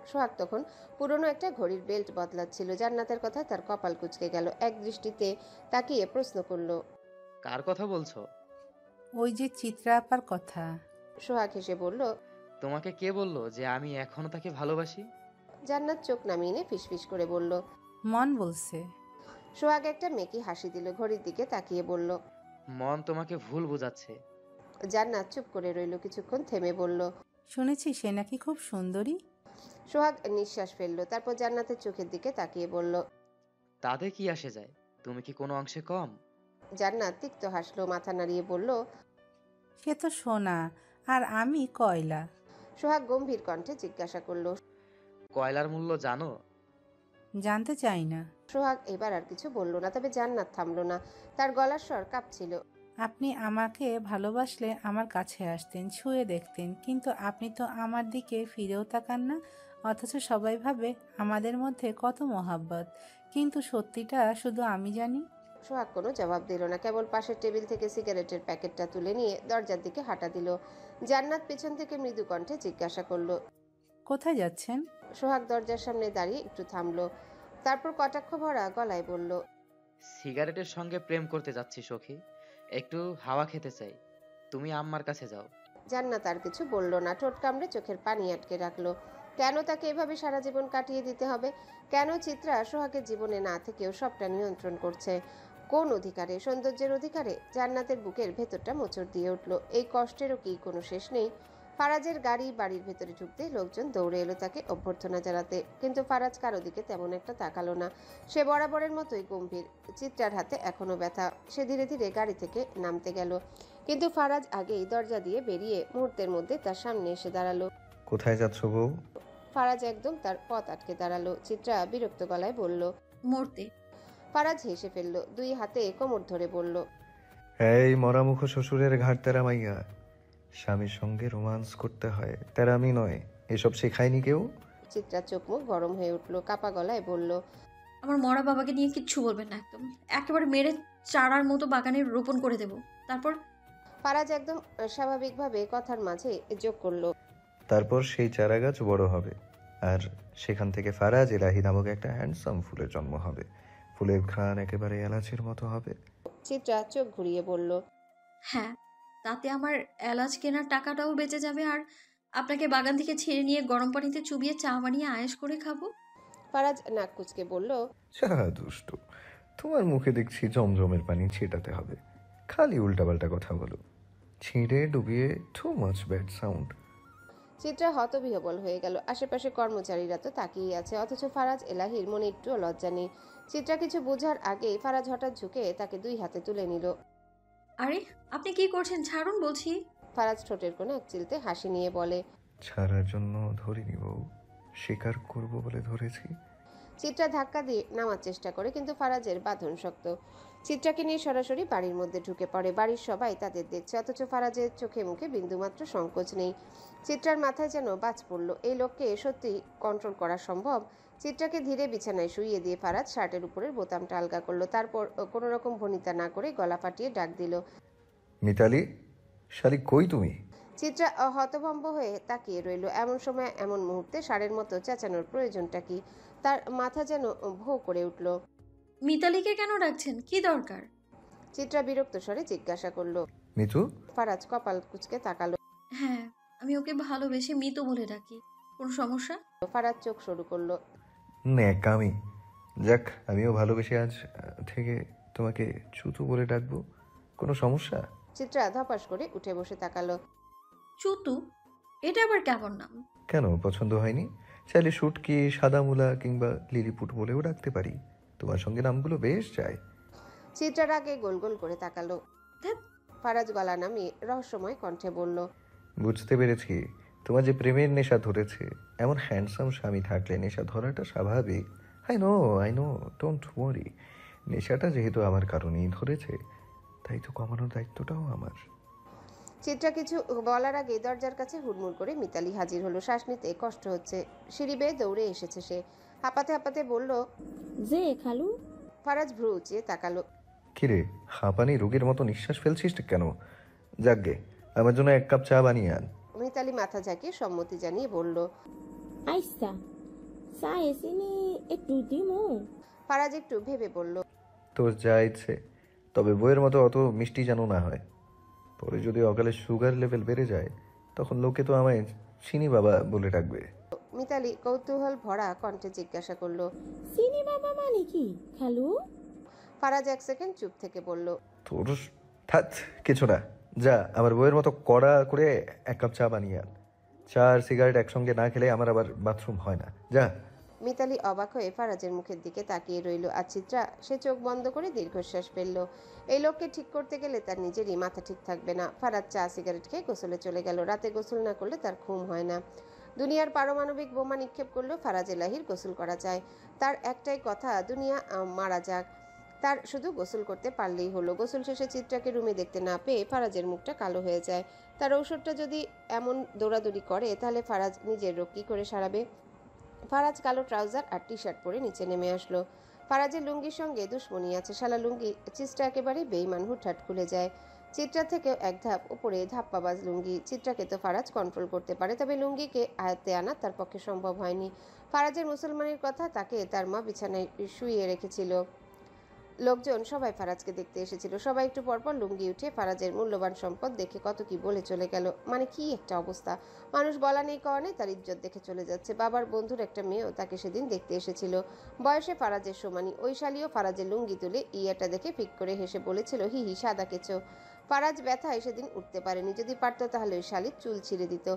সোহাগ তখন পুরনো একটা ঘড়ির বেল্ট বদলাচ্ছিল। জান্নাতের কথায় তার কপাল কুঁচকে গেল। এক দৃষ্টিতে তাকিয়ে প্রশ্ন করল, কার কথা বলছো? ওই যে চিত্রা আপার কথা। সোহাগ হেসে বলল, তোমাকে কে বললো যে আমি এখনো তাকে ভালোবাসি? জান্নাত চোখ নামিয়ে নিয়ে ফিসফিস করে বলল। মন বলছে। সোহাগ একটা মেকি হাসি দিল, ঘড়ির দিকে তাকিয়ে বলল। মন তোমাকে ভুল বোঝাচ্ছে। জান্নাত চুপ করে রইল, কিছুক্ষণ থেমে বলল, শুনেছি সে নাকি খুব সুন্দরী। সোহাগ নিঃশ্বাস ফেলল, তারপর জান্নাতের চোখের দিকে তাকিয়ে বলল, তাতে কি আসে যায়? তুমি কি কোনো অংশে কম? জান্নাত তিক্ত হাসলো, মাথা নাড়িয়ে বলল, সে তো সোনা আর আমি কয়লা। সোহাগ গম্ভীর কণ্ঠে জিজ্ঞাসা করল, কয়লার মূল্য জানো? জানতে চাই না। সোহাগ এবার আর কিছু বলল না, তবে জান্নাত থামলো না। তার গলার স্বর কাঁপছিল। আপনি আমাকে ভালোবাসলে আমার কাছে আসতেন, ছুঁয়ে দেখতেন, কিন্তু আপনি তো আমার দিকে ফিরেও তাকান না। অথচ সবাই ভাবে আমাদের মধ্যে কত মহাব্বত, কিন্তু সত্যিটা শুধু আমি জানি। সোহাগ কোনো জবাব দিল না, কেবল পাশের টেবিল থেকে সিগারেটের প্যাকেটটা তুলে নিয়ে দরজার দিকে হাঁটা দিল। জান্নাত পেছন থেকে মৃদু কণ্ঠে জিজ্ঞাসা করলো, কোথায় যাচ্ছেন? সোহাগ দরজার সামনে দাঁড়িয়ে একটু থামলো, তারপর কটাক্ষ ভরা গলায় বলল, সিগারেটের সঙ্গে প্রেম করতে যাচ্ছি সখী, একটু হাওয়া খেতে চাই। তুমি আম্মার কাছে যাও। জান্নাত আর কিছু বলল না, ঠোঁট কামড়ে চোখের পানি আটকে রাখলো। কেন তাকে এভাবে সারা জীবন কাটিয়ে দিতে হবে? কেন চিত্রা সোহাগের জীবনে না থেকেও সবটা নিয়ন্ত্রণ করছে? কোন অধিকারে? সৌন্দর্যের অধিকারে? জান্নাতের বুকের ভেতরটা মোচড় দিয়ে উঠল। এই কষ্টেরও কি কোনো শেষ নেই? ফারাজের গাড়ি বাড়ির ভেতরে ঢুকতে লোকজন দৌড়ে এলো তাকে অভ্যর্থনা জানাতে, কিন্তু ফারাজ কারো দিকে তেমন একটা তাকালো না। সে বরাবরের মতোই গম্ভীর। চিত্রার হাতে এখনো ব্যথা। সে ধীরে ধীরে গাড়ি থেকে নামতে গেল, কিন্তু ফারাজ আগেই দরজা দিয়ে বেরিয়ে মুহূর্তের মধ্যে তার সামনে এসে দাঁড়ালো। কোথায় যাচ্ছ বউ? ফারাজ একদম তার পথ আটকে দাঁড়ালো। চিত্রা বিরক্ত গলায় বলল, মরতে। ফারাজ হেসে ফেলল, দুই হাতে কোমর ধরে বলল, এই মরামুখ শ্বশুরের ঘাট তেরা মাইয়া, স্বামীর সঙ্গে রোমান্স করতে হয়, তেরামি নয়। এসব শেখায়নি কেউ? চিত্রার চোখ মুখ গরম হয়ে উঠল, কাপা গলায় বলল, আমার মরা বাবাকে নিয়ে কিচ্ছু বলবেন না, একদম একেবারে মেরে চারার মতো বাগানে রোপণ করে দেব। তারপর ফারাজ একদম স্বাভাবিকভাবে কথার মাঝে যোগ করলো, তারপর সেই চারা গাছ বড় হবে, আর সেখান থেকে ফারাজ এলাহি নামক একটা হ্যান্ডসাম ফুলের জন্ম হবে। ফুলের ঘ্রাণ একেবারে এলাচের মতো হবে। চিত্রা চোখ ঘুরিয়ে বলল, হ্যাঁ, তাতে আমার এলাচ কেনার টাকাটাও বেঁচে যাবে, আর আপনাকে বাগান থেকে ছেড়ে নিয়ে গরম পানিতে চুবিয়ে চা বানিয়ে আয়েশ করে খাবো। ফারাজ নাক কুচকে বলল, যা দুষ্ট, তোমার মুখে দেখছি জমজমের পানি ছেটাতে হবে। খালি উল্টাপাল্টা কথা বলো, ছিঁড়ে ডুবিয়ে too much bad sound. Chitra হতবিহবল হয়ে গেল। আশেপাশে কর্মচারীরা তো তাকিয়ে আছে, অথচ ফারাজ এলাহির মনে একটুও লজ্জা নেই। চিত্রা কিছু বোঝার আগেই ফারাজ হঠাৎ ঝুঁকে তাকে দুই হাতে তুলে নিল। আরে আপনি কি করছেন? ছাড়ুন বলছি। ফারাজ ঠোঁটের কোণে এক চিলতে হাসি নিয়ে বলে, ছাড়ার জন্য ধরিনি বউ, স্বীকার করবো বলে ধরেছি। চিত্রা ধাক্কা দিয়ে নামার চেষ্টা করে, কিন্তু ফারাজের বাঁধন শক্ত। চিত্রাকে নিয়ে সরাসরি বাড়ির মধ্যে ঢুকে পড়ে। বাড়ির সবাই তাদের দেখছে, অথচ ফারাজের চোখে মুখে বিন্দুমাত্র সংকোচ নেই। চিত্রার মাথায় যেন বাজ পড়ল। এই লোককে সত্যি কন্ট্রোল করা সম্ভব? চিত্রাকে ধীরে বিছানায় শুইয়ে দিয়ে ফারাজ শার্টের উপরের বোতামটা আলগা করলো, তারপর কোনো রকম ভনিতা না করে গলা ফাটিয়ে ডাক দিল, মিতালি, শালি কই তুমি? চিত্রা হতভম্ব হয়ে তাকিয়ে রইল। এমন সময় এমন মুহূর্তে ষাঁড়ের মতো চেঁচানোর প্রয়োজনটা কি? তার মাথা যেন ভো করে উঠল। মিতালিকে কেন ডাকছেন? কি দরকার? চিত্রা বিরক্ত স্বরে জিজ্ঞাসা করলো। মিতু? ফারাজ কপাল কুঁচকে তাকালো। হ্যাঁ, আমি ওকে ভালোবেসে মিতু বলে ডাকি। কোনো সমস্যা? ফারাজ চোখ শুরু করলো। ন্যাকামি। যাক, আমিও ভালোবেসে আজ থেকে তোমাকে চুতু বলে ডাকবো। কোনো সমস্যা? চিত্রা ধপাস করে উঠে বসে তাকালো। চুতু? এটা আবার কেমন নাম? কেন, পছন্দ হয়নি? চাইলে শুটকি, সাদামুলা কিংবা লিলিপুট বলেও ডাকতে পারি। তোমার সঙ্গে নামগুলো বেশ যায়। চিত্রার আগে গোল গোল করে তাকালো। ধ্যাৎ। ফারাজ গলা নামিয়ে রহস্যময় কণ্ঠে বলল, বুঝতে পেরেছি তোমার যে প্রেমের নেশা ধরেছে। এমন হ্যান্ডসাম স্বামী থাকলে নেশা ধরাটা স্বাভাবিক। I know, don't worry. নেশাটা যেহেতু আমার কারণেই ধরেছে, তাই তো কমানোর দায়িত্বটাও আমার। চিত্রা কিছু বলার আগে দরজার কাছে হুড়মুড় করে মিতালি হাজির হলো। শ্বাস নিতে কষ্ট হচ্ছে, সিঁড়ি বেয়ে দৌড়ে এসেছে সে। হাঁপাতে হাঁপাতে বলল, যে খালু। ফারাজ ভ্রু উঁচিয়ে তাকালো। কিরে, হাঁপানি রোগীর মতো নিঃশ্বাস ফেলছিস কেন? যাকগে, আমার জন্য 1 কাপ চা বানিয়ে আন। মিতালি মাথা ঝাঁকিয়ে সম্মতি জানিয়ে বলল, আইসা চা এসিনি একটু দিমু। ফারাজ একটু ভেবে বলল, তোর যা ইচ্ছে, তবে বইয়ের মতো অত মিষ্টি যেন না হয়। পরে যদি অকালে সুগার লেভেল বেড়ে যায়, তখন লোকে তো আমায় চিনি বাবা বলে ডাকবে। মিতালি কৌতূহল ভরা কণ্ঠে জিজ্ঞাসা করলো, চিনি বাবা মানে কি খালু? ফারাজ 1 সেকেন্ড চুপ থেকে বলল, তোর থাক কিছু না, যা আমার বইয়ের মতো কড়া করে 1 কাপ চা বানিয়ে আন। চা আর সিগারেট একসঙ্গে না খেলে আমার আবার বাথরুম হয় না, যা। মিতালি অবাক হয়ে ফারাজের মুখের দিকে তাকিয়ে রইল। আর চিত্রা, সে চোখ বন্ধ করে দীর্ঘশ্বাস ফেলল। এই লোককে ঠিক করতে গেলে তার নিজেরই মাথা ঠিক থাকবে না। ফারাজ চা সিগারেট খেয়ে গোসলে চলে গেল। রাতে গোসল না করলে তার ঘুম হয় না। দুনিয়ার পারমাণবিক বোমা নিক্ষেপ করলেও ফারাজ এলাহির গোসল করা চায়। তার একটাই কথা, দুনিয়া মারা যাক, তার শুধু গোসল করতে পারলেই হলো। গোসল শেষে চিত্রাকে রুমে দেখতে না পেয়ে ফারাজের মুখটা কালো হয়ে যায়। তার ঔষধটা যদি এমন দৌড়াদৌড়ি করে, তাহলে ফারাজ নিজের রোগ কী করে সারাবে? ফারাজ কালো ট্রাউজার আর টি শার্ট পরে নিচে নেমে আসলো। ফারাজের লুঙ্গির সঙ্গে দুশ্মনী আছে। শালা লুঙ্গি চিত্রা একেবারে বেইমান, হুটহাট খুলে যায়। চিত্রা থেকেও 1 ধাপ উপরে ধাপ্পাবাজ লুঙ্গি। চিত্রাকে তো ফারাজ কন্ট্রোল করতে পারে, তবে লুঙ্গিকে আয়ত্তে আনা তার পক্ষে সম্ভব হয়নি। ফারাজের মুসলমানের কথা, তাকে তার মা বিছানায় শুইয়ে রেখেছিল। লোকজন সবাই ফারাজকে দেখতে এসেছিল। সবাই একটু পরপর লুঙ্গি উঠে ফারাজের মূল্যবান সম্পদ দেখে কত কি বলে চলে গেল। মানে কি একটা অবস্থা! মানুষ বলা নেই কওয়া নেই, তার ইজ্জত দেখে চলে যাচ্ছে। বাবার বন্ধুর একটা মেয়েও তাকে সেদিন দেখতে এসেছিল, বয়সে ফারাজের সমানই। ওই শালিও ফারাজের লুঙ্গি তুলে ইয়েটা দেখে ফিক করে হেসে বলেছিল, হি হি সাদা কেচো। ফারাজ ব্যথায় সেদিন উঠতে পারেনি। যদি পারত তাহলে ওই শালির চুল ছিঁড়ে দিত।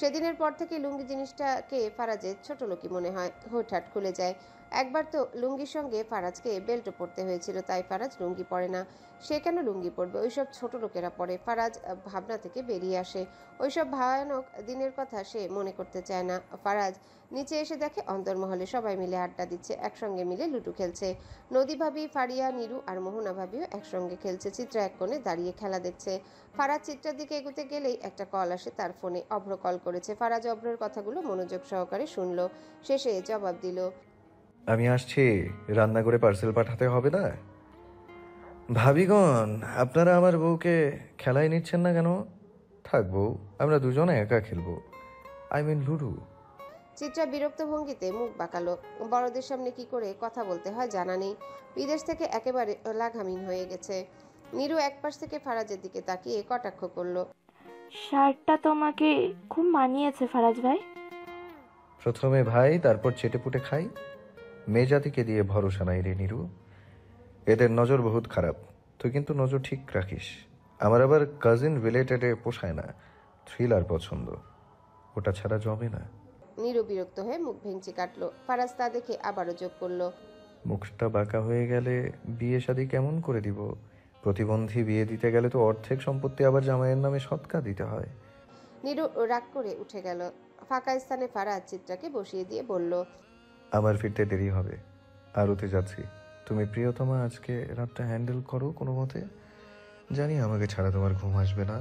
সেদিনের পর থেকে লুঙ্গি জিনিসটাকে ফারাজের ছোট লোকই মনে হয়, হুটহাট খুলে যায়। একবার তো লুঙ্গির সঙ্গে ফারাজকে বেল্টও পরতে হয়েছিল, তাই ফারাজ লুঙ্গি পরে না। সে কেন লুঙ্গি পরবে? ওইসব ছোট লোকেরা পরে। ফারাজ ভাবনা থেকে বেরিয়ে আসে। ওইসব ভয়ানক দিনের কথা সে মনে করতে চায় না। ফারাজ নিচে এসে দেখে অন্তর্মহলে সবাই মিলে আড্ডা দিচ্ছে, একসঙ্গে মিলে লুডু খেলছে। নদী ভাবি, ফারিয়া, নীরু আর মোহনা ভাবিও একসঙ্গে খেলছে। চিত্রা এক কোণে দাঁড়িয়ে খেলা দেখছে। ফারাজ চিত্রার দিকে এগোতে গেলেই একটা কল আসে তার ফোনে। অভ্র কল করেছে। ফারাজ অভ্রের কথাগুলো মনোযোগ সহকারে শুনলো, শেষে জবাব দিল, আমি আসছি, রান্না করে পার্সেল পাঠাতে হবে না? ভাবিগণ, আপনারা আমার বউকে খেলায় নিচ্ছেন না কেন? থাক বউ, আমরা দুজনে একা খেলবো, আই মিন লুডু। চিত্রা বিরক্ত ভঙ্গিতে মুখ বাঁকালো। বড়দের সামনে কি করে কথা বলতে হয় জানা নেই। বিদেশ থেকে একেবারে লাগামহীন হয়ে গেছে। নীরু একপাশ থেকে ফারাজের দিকে তাকিয়ে কটাক্ষ করলো, শার্টটা তোমাকে খুব মানিয়েছে ফারাজ ভাই। প্রথমে ভাই, তারপর চেটেপুটে খাই। মেয়ে জাতিকে দিয়ে ভরসা নাই রে নীরু, এদের নজর বহুত খারাপ। তুই কিন্তু নজর ঠিক রাখিস। আমার আবার কাজিন রিলেটেডে পোষায় না, থ্রিলার পছন্দ, ওটা ছাড়া জমে না। নীরু বিরক্ত হয়ে মুখ ভেঙচি কাটলো। ফারাজ তা দেখে আবারও যোগ করলো, মুখটা বাঁকা হয়ে গেলে বিয়ে শাদী কেমন করে দিব? প্রতিবন্ধী বিয়ে দিতে গেলে তো অর্ধেক সম্পত্তি আবার জামাইয়ের নামে সৎকা দিতে হয়। নীরু রাগ করে উঠে গেল। ফাঁকা স্থানে ফারাজ চিত্রাকে বসিয়ে দিয়ে বলল, আমার ফিরতে দেরি হবে, আরতে যাচ্ছি। তুমি প্রিয়তমা আজকে রাতটা হ্যান্ডেল করো কোনো মতে। জানি আমাকে ছাড়া তোমার ঘুম আসবে না।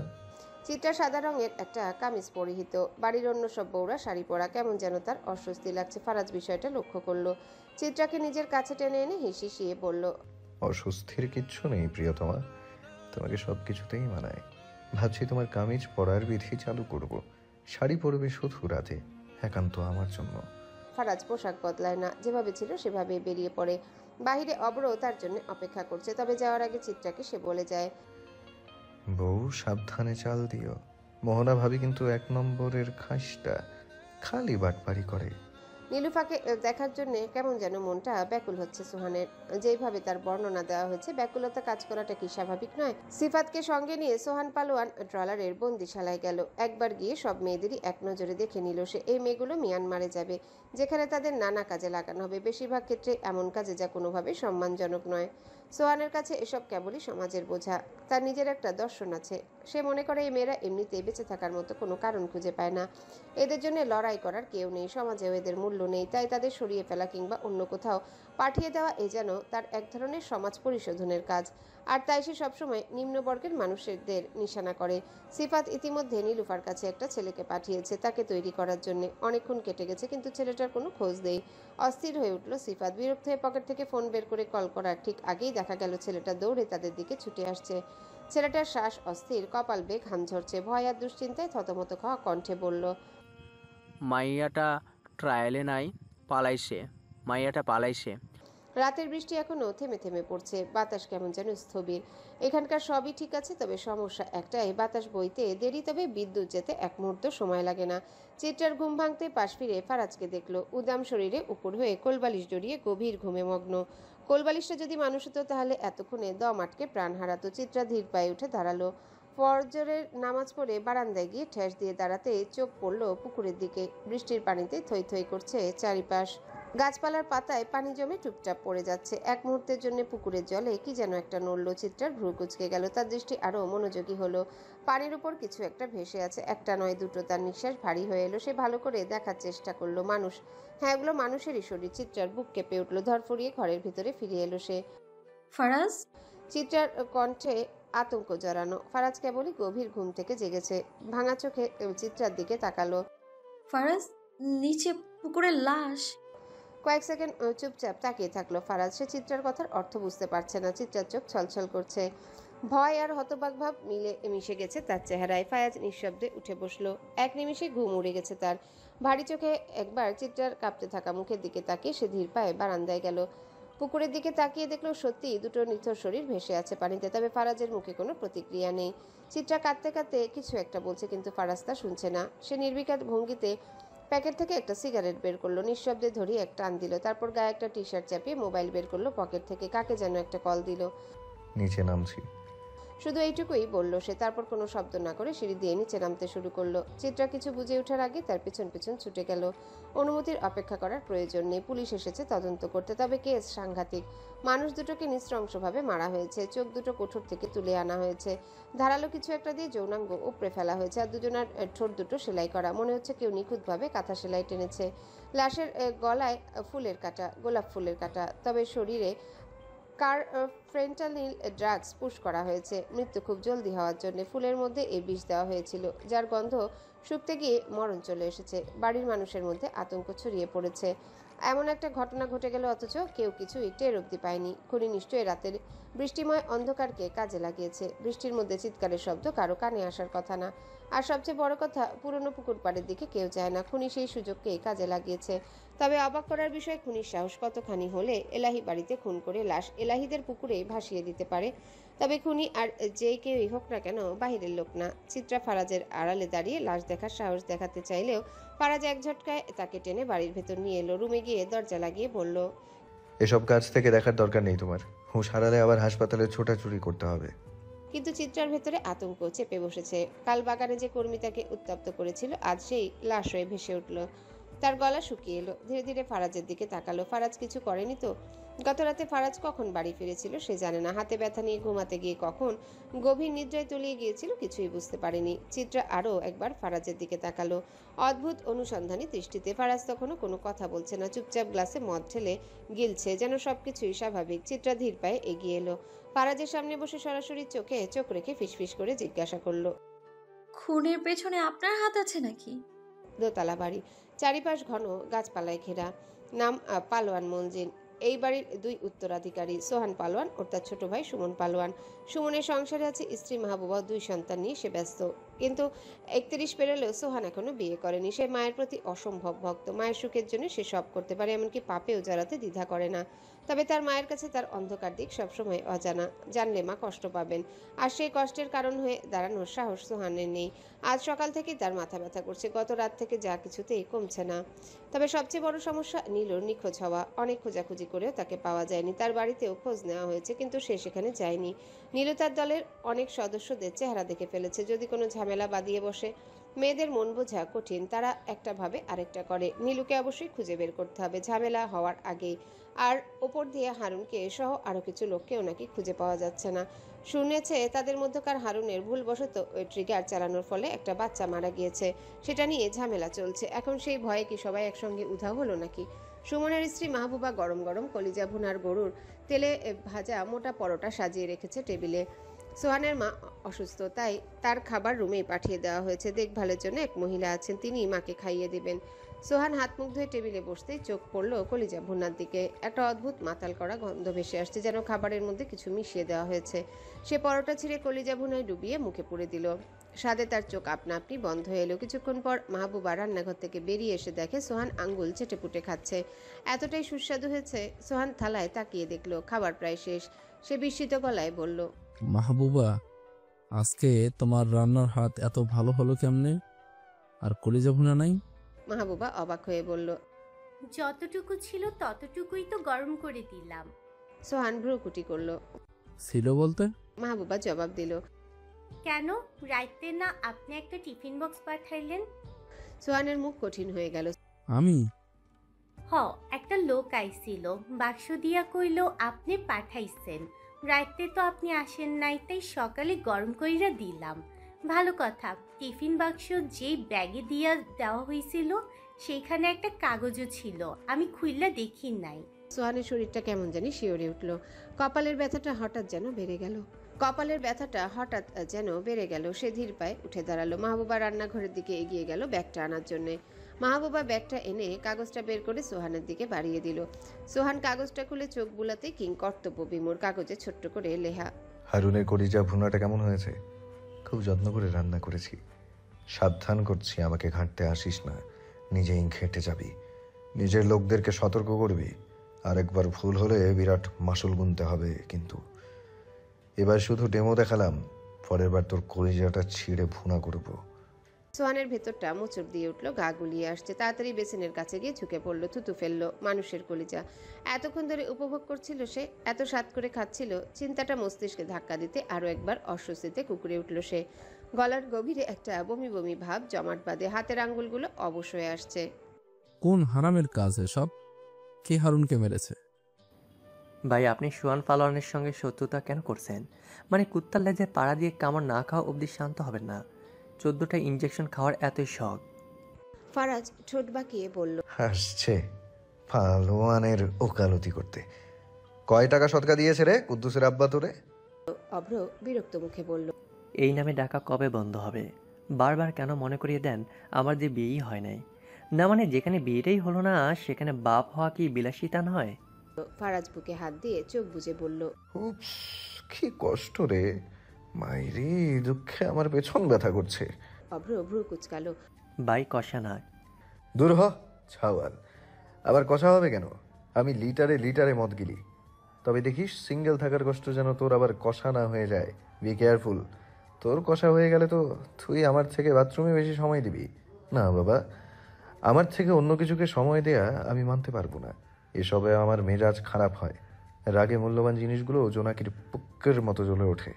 চিত্রা সাদা রঙের একটা কামিজ পরিহিত, বাড়ির অন্য সব বউরা শাড়ি পরা। কেমন যেন তার অস্বস্তি লাগছে। ফারাজ বিষয়টা লক্ষ্য করলো। চিত্রাকে নিজের কাছে টেনে এনে হিসিয়ে বলল, অস্বস্তির কিচ্ছু নেই প্রিয়তমা, তোমাকে সব কিছুতেই মানায়। ভাবছি তোমার কামিজ পরার বিধি চালু করব। শাড়ি পরবে শুধু রাতে, একান্ত আমার জন্য। ফারাজ পোশাক বদলায় না, যেভাবে ছিল সেভাবে বেরিয়ে পড়ে। বাহিরে অব্র তার জন্য অপেক্ষা করছে। তবে যাওয়ার আগে চিত্রাকে সে বলে যায়, বউ সাবধানে চাল দিও। মোহনা ভাবি কিন্তু 1 নম্বরের খাসটা, খালি বাটপারি করে। নীলুফাকে দেখার জন্য কেমন যেন মনটা ব্যাকুল হচ্ছে সোহানের। যেইভাবে তার বর্ণনা দেওয়া হয়েছে, ব্যাকুলতা কাজ করাটা কি স্বাভাবিক নয়? সিফাতকে সঙ্গে নিয়ে সোহান পালোয়ান ট্রলারের বন্দিশালায় গেল। একবার গিয়ে সব মেয়েদেরই এক নজরে দেখে নিল সে। এই মেয়েগুলো মিয়ানমারে যাবে, যেখানে তাদের নানা কাজে লাগানো হবে। বেশিরভাগ ক্ষেত্রে এমন কাজে যা কোনোভাবে সম্মানজনক নয়। সোহানের কাছে এসব কেবলই সমাজের বোঝা। তার নিজের একটা দর্শন আছে। সে মনে করে এই মেয়েরা এমনিতেই বেঁচে থাকার মতো কোনো কারণ খুঁজে পায় না। এদের জন্য লড়াই করার কেউ নেই, সমাজেও এদের মূল্য নেই। তাই তাদের সরিয়ে ফেলা কিংবা অন্য কোথাও পাঠিয়ে দেওয়া এ যেন তার এক ধরনের সমাজ পরিশোধনের কাজ। আর তাই সে সবসময় নিম্নবর্গের মানুষদের নিশানা করে। সিফাত ইতিমধ্যে নীলুফার কাছে একটা ছেলেকে পাঠিয়েছে তাকে তৈরি করার জন্য। অনেকক্ষণ কেটে গেছে কিন্তু ছেলেটার কোনো খোঁজ নেই। অস্থির হয়ে উঠল সিফাত। বিরক্ত হয়ে পকেট থেকে ফোন বের করে কল করার ঠিক আগেই দেখা গেল ছেলেটা দৌড়ে তাদের দিকে ছুটে আসছে। ছেলেটার শ্বাস অস্থির, কপাল বেয়ে ঘাম ঝরছে। ভয় আর দুশ্চিন্তায় থতমত খাওয়া কণ্ঠে বলল, মাইয়াটা ট্রায়ালে নাই, পালাইছে। মাইয়াটা পালাইছে। রাতের বৃষ্টি এখনো থেমে থেমে পড়ছে। বাতাস কেমন যেন স্থবির। এখানকার সবই ঠিক আছে, তবে সমস্যা একটাই, বাতাস বইতে দেরি, তবে বিদ্যুৎ যেতে এক মুহূর্ত সময় লাগে না। চিত্রার ঘুম ভাঙতে পাশ ফিরে ফারাজকে দেখলো উদাম শরীরে উপর হয়ে কোলবালিশ জড়িয়ে গভীর ঘুমে মগ্ন। কোলবালিশটা যদি মানুষ হতো তাহলে এতক্ষণে দম আটকে প্রাণ হারাতো। চিত্রা ধীর পায়ে উঠে দাঁড়ালো। ফজরের নামাজ পড়ে বারান্দায় গিয়ে ঠেস দিয়ে দাঁড়াতে চোখ পড়ল পুকুরের দিকে। বৃষ্টির পানিতে থই থই করছে চারিপাশ। গাছপালার পাতায় পানি জমে টুপটাপ পড়ে যাচ্ছে। এক মুহূর্তের জন্য পুকুরের জলে কি যেন একটা নড়ল। চিত্রার ভ্রু কুঁচকে গেল। তার দৃষ্টি আরো মনোযোগী হলো। পানির উপর কিছু একটা ভেসে আছে, একটা নয় দুটো। তার নিঃশ্বাস ভারী হয়ে এলো। সে ভালো করে দেখার চেষ্টা করলো। মানুষ, হ্যাঁ এগুলো মানুষেরই শরীর। চিত্রার বুক কেঁপে উঠলো। ধরফড়িয়ে ঘরের ভিতরে ফিরে এলো সে। ফারাজ, চিত্রার কণ্ঠে আতঙ্ক জড়ানো। ফারাজ কেবলই গভীর ঘুম থেকে জেগেছে। ভাঙা চোখে চিত্রার দিকে তাকালো। ফারাজ, নিচে পুকুরের লাশ। কয়েক সেকেন্ড চুপচাপ তাকিয়ে থাকলো ফারাজ। সে চিত্রার কথার অর্থ বুঝতে পারছে না। চিত্রার চোখ ছলছল করছে। ভয় আর হতবাক ভাব মিশে গেছে তার চেহারায়। ফায়াজ নিঃশব্দে উঠে বসলো। এক নিমিষে ঘুম উড়ে গেছে তার। ভারী চোখে একবার চিত্রার কাঁপতে থাকা মুখের দিকে তাকিয়ে সে ধীর পায়ে বারান্দায় গেল। পুকুরের দিকে তাকিয়ে দেখলো সত্যি দুটো নিথর শরীর ভেসে আছে পানিতে, তবে ফারাজের মুখে কোনো প্রতিক্রিয়া নেই। চিত্রা কাঁদতে কাঁদতে কিছু একটা বলছে কিন্তু ফারাজ তা শুনছে না। সে নির্বিকার ভঙ্গিতে প্যাকেট থেকে একটা সিগারেট বের করলো, নিঃশব্দে ধরিয়ে এক টান দিল। তারপর গায়ে একটা টি শার্ট চাপিয়ে মোবাইল বের করলো পকেট থেকে। কাকে যেন একটা কল দিল। নিচে নামছি। শুধু এইটুকুই বলল সে। তারপর কোনো শব্দ না করে সিঁড়ি দিয়ে নিচে নামতে শুরু করলো। চিত্রা কিছু বুঝে ওঠার আগে তার পেছন পেছন ছুটে গেল। অনুমতির অপেক্ষা করার প্রয়োজন নেই। পুলিশ এসেছে তদন্ত করতে। তবে কেস সাংঘাতিক। মানুষ দুটোকে নৃশংসভাবে মারা হয়েছে। চোখ দুটো কোঠর থেকে তুলে আনা হয়েছে। ধারালো কিছু একটা দিয়ে যৌনাঙ্গ উপড়ে ফেলা হয়েছে। আর দুজনার ঠোঁট দুটো সেলাই করা। মনে হচ্ছে কেউ নিখুঁতভাবে কাঁথা সেলাই টেনেছে। লাশের গলায় ফুলের কাঁটা, গোলাপ ফুলের কাঁটা। তবে শরীরে ফেন্টানিল ড্রাগস পুশ করা হয়েছে মৃত্যু খুব জলদি হওয়ার জন্য। ফুলের মধ্যে এই বিষ দেওয়া হয়েছিল, যার গন্ধ শুকতে গিয়ে মরণ চলে এসেছে। বাড়ির মানুষের মধ্যে আতঙ্ক ছড়িয়ে পড়েছে। এমন একটা ঘটনা ঘটে গেল অথচ কেউ কিছুই টের অবধি পায়নি। খুনি নিশ্চয়ই রাতের বৃষ্টিময় অন্ধকারকে কাজে লাগিয়েছে। বৃষ্টির মধ্যে চিৎকারের শব্দ কারো কানে আসার কথা না। আর সবচেয়ে বড় কথা, পুরনো পুকুর পাড়ের দিকে কেউ যায় না। খুনি সেই সুযোগকেই কাজে লাগিয়েছে। তবে অবাক করার বিষয়, খুনির সাহস কতখানি হলে এলাহি বাড়িতে খুন করে লাশ এলাহিদের পুকুরে ভাসিয়ে দিতে পারে। তবে খুনি আর যেই কেউই হোক না কেন বাহিরের লোক না। চিত্রা ফারাজের আড়ালে দাঁড়িয়ে লাশ দেখার সাহস দেখাতে চাইলেও ফারাজ এক ঝটকায় তাকে টেনে বাড়ির ভেতর নিয়ে এলো। রুমে গিয়ে দরজা লাগিয়ে বলল, এসব কাজ থেকে দেখার দরকার নেই তোমার। হুঁশ হারালে আবার হাসপাতালে ছোটাছুটি করতে হবে। কিন্তু চিত্রার ভেতরে আতঙ্ক চেপে বসেছে। কাল বাগানে যে কর্মী তাকে উত্তপ্ত করেছিল আজ সেই লাশ হয়ে ভেসে উঠল। তার গলা শুকিয়ে এলো। ধীরে ধীরে ফারাজের দিকে তাকালো। ফারাজ কিছু করেনি তো? গত রাতে ফারাজ কখন বাড়ি ফিরেছিল সে জানে না। হাতে ব্যথা নিয়ে ঘুমাতে গিয়ে কখন গভীর নিদ্রায় তলিয়ে গিয়েছিল কিছুই বুঝতে পারেনি। চিত্রা আরও একবার ফারাজের দিকে তাকালো অদ্ভুত অনুসন্ধানী দৃষ্টিতে। ফারাজ তখনও কোনো কথা বলছে না, চুপচাপ গ্লাসে মদ ঢেলে গিলছে, যেন সবকিছুই স্বাভাবিক। চিত্রা ধীর পায়ে এগিয়ে এলো। ফারাজের সামনে বসে সরাসরি চোখে চোখ রেখে ফিসফিস করে জিজ্ঞাসা করলো, খুনের পেছনে আপনার হাত আছে নাকি? দোতলা বাড়ি, চারিপাশ ঘন গাছপালায় ঘেরা। নাম পালোয়ান মঞ্জিল। এই বাড়ির দুই উত্তরাধিকারী, সোহান পালোয়ান ও তার ছোট ভাই সুমন পালোয়ান। সুমনের সংসারে আছে স্ত্রী মাহবুবা, দুই সন্তান নিয়ে সে ব্যস্ত। কিন্তু 31 পেরোলেও সোহান এখনো বিয়ে করেনি। সে মায়ের প্রতি অসম্ভব ভক্ত। মায়ের সুখের জন্য সে সব করতে পারে, এমনকি পাপেও জড়াতে দ্বিধা করে না। তবে তার মায়ের কাছে তার অন্ধকার দিক সবসময় অজানা। জানলে মা কষ্ট পাবেন, আর সেই কষ্টের কারণ হয়ে দাঁড়ানোর সাহস সোহানের নেই। আজ সকাল থেকেই তার মাথা ব্যথা করছে। গত রাত থেকে যা কিছুতেই কমছে না। তবে সবচেয়ে বড় সমস্যা নীলুর নিখোঁজ হওয়া। অনেক খোঁজাখুঁজি করেও তাকে পাওয়া যায়নি। তার বাড়িতেও খোঁজ নেওয়া হয়েছে, কিন্তু সে সেখানে যায়নি। নীলু তার দলের অনেক সদস্যদের চেহারা দেখে ফেলেছে। যদি কোনো ঝামেলা বাঁধিয়ে বসে, মেয়েদের মন বোঝা কঠিন, তারা একটা ভাবে আরেকটা করে। নীলুকে অবশ্যই খুঁজে বের করতে হবে ঝামেলা হওয়ার আগেই। আর ওপর দিয়ে হারুনকে সহ আরও কিছু লোককেও নাকি খুঁজে পাওয়া যাচ্ছে না। শুনেছে তাদের মধ্যকার হারুনের ভুলবশত ওই ট্রিগার চালানোর ফলে একটা বাচ্চা মারা গিয়েছে, সেটা নিয়ে ঝামেলা চলছে। এখন সেই ভয়ে কি সবাই একসঙ্গে উধাও হলো নাকি? সুমনের স্ত্রী মাহবুবা গরম গরম কলিজা ভুনার গরুর তেলে ভাজা মোটা পরোটা সাজিয়ে রেখেছে টেবিলে। সোহানের মা অসুস্থ, তাই তার খাবার রুমেই পাঠিয়ে দেওয়া হয়েছে। দেখভালের জন্য এক মহিলা আছেন, তিনি মাকে খাইয়ে দিবেন। সোহান হাত মুখ ধুয়ে টেবিলে বসতেই চোখ পড়ল কলিজা ভুনার দিকে। একটা অদ্ভুত মাতাল করা গন্ধ ভেসে আসছে, যেন খাবারের মধ্যে কিছু মিশিয়ে দেওয়া হয়েছে। সে পরোটা ছিঁড়ে কলিজা ভুনায় ডুবিয়ে মুখে পুরে দিল। স্বাদে তার চোখ আপনা আপনি বন্ধ হয়ে এলো। কিছুক্ষণ পর মাহবুবা রান্নাঘর থেকে বেরিয়ে এসে দেখে সোহান আঙ্গুল চেটেপুটে খাচ্ছে। এতটাই সুস্বাদু হয়েছে, সোহান থালায় তাকিয়ে দেখলো খাবার প্রায় শেষ। সে বিস্মিত গলায় বলল, মাহবুবা, আজকে তোমার রান্নার হাত এত ভালো হলো কেমনে? আর কলিজা ভুনা নাই? মাহবুবা অবাক হয়ে বলল, যতটুকু ছিল ততটুকুই তো গরম করে দিলাম। সোহান ভ্রুকুটি করল। ছিল বলতে? মাহবুবা জবাব দিল, কেন রাইতে না আপনি একটা টিফিন বক্স পাঠাইলেন? সোহানের মুখ কঠিন হয়ে গেল। আমি? একটা লোক আইছিল, বাক্স দিয়া কইল আপনি পাঠাইছেন। রাইতে তো আপনি আসেন নাই, তাই সকালে গরম কইরা দিলাম। ভালো কথা, টিফিন বাক্স যেই ব্যাগে দিয়া দেওয়া হয়েছিল সেইখানে একটা কাগজও ছিল, আমি খুইল্লা দেখি নাই। সোহানের শরীরটা কেমন জানি শিওরে উঠল। কপালের ব্যথাটা হঠাৎ যেন বেড়ে গেল। সে ধীর পায়ে উঠে দাঁড়ালো। মাহবুবা রান্নাঘরের দিকে এগিয়ে গেল ব্যাগটা আনার জন্য। মাহবুবা ব্যাগটা এনে কাগজটা বের করে সোহানের দিকে বাড়িয়ে দিল। সোহান কাগজটা খুলে চোখ বুলাতে কিং কর্তব্য বিমূঢ় কাগজে ছোট্ট করে লেখা, হারুনের কলিজা ভুনাটা কেমন হয়েছে? খুব যত্ন করে রান্না করেছি। সাবধান করছি, আমাকে ঘাঁটতে আসিস না, নিজেই ঘেঁটে যাবি। নিজের লোকদেরকে সতর্ক করবি। আরেকবার ভুল হলে বিরাট মাসুল গুনতে হবে। কিন্তু এবার শুধু ডেমো দেখালাম, পরের বার তোর কলিজাটা ছিঁড়ে ভুনা করব। সোহানের ভেতরটা মোচড় দিয়ে উঠল, গা গুলিয়ে আসছে। তাড়াতাড়ি বেসিনের কাছে গিয়ে ঝুঁকে পড়ল, থুতু ফেললো। মানুষের কলিজা এতক্ষণ ধরে উপভোগ করছিল সে, এত স্বাদ করে খাচ্ছিল। চিন্তাটা মস্তিষ্কে ধাক্কা দিতে আরও একবার অস্বস্তিতে কুঁকড়ে উঠল সে। গলার গভীরে একটা বমি বমি ভাব জমাট বাঁধে, হাতের আঙ্গুলগুলো অবশ হয়ে আসছে। কোন হারামের কাজ এসব? কে হারুনকে মেরেছে? ভাই, আপনি সোহান পালোয়ানের সঙ্গে শত্রুতা কেন করছেন? মানে কুত্তার লেজে পাড়া দিয়ে কামড় না খাওয়া অবধি শান্ত হবেন না? 14টা ইঞ্জেকশন খাওয়ার এতই শখ? ফারাজ ঠোঁট বাঁকিয়ে বলল, হাসছে পালোয়ানের ওকালতি করতে। কয় টাকা সদকা দিয়েছে রে কুদ্দুসের আব্বা তোরে? অভ্র বিরক্ত মুখে বলল, এই নামে ডাকা কবে বন্ধ হবে? বারবার কেন মনে করিয়ে দেন আমার যে বিয়েই হয় নাই? না মানে যেখানে বিয়েটাই হলো না সেখানে বাপ হওয়া কি বিলাসিতা নয়? ফারাজ বুকে হাত দিয়ে চোখ বুজে বলল, উপস, কি কষ্ট রে মাইরি, দুঃখে আমার পেছন ব্যথা করছে। অভ্র ভ্রু কুচকালো। ভাই কষা না। দূর হ ছাওয়াল, আবার কষা হবে কেন? আমি লিটারে লিটারে মদ গিলি। তবে দেখিস সিঙ্গেল থাকার কষ্ট যেন তোর আবার কষা না হয়ে যায়। Be careful. তোর কষা হয়ে গেলে তো তুই আমার থেকে বাথরুমে বেশি সময় দিবি। না বাবা, আমার থেকে অন্য কিছুকে সময় দেয়া আমি মানতে পারবো না। এসবে আমার মেজাজ খারাপ হয়। রাগে মূল্যবান জিনিসগুলো জোনাকির পুক্কের মতো জ্বলে ওঠে।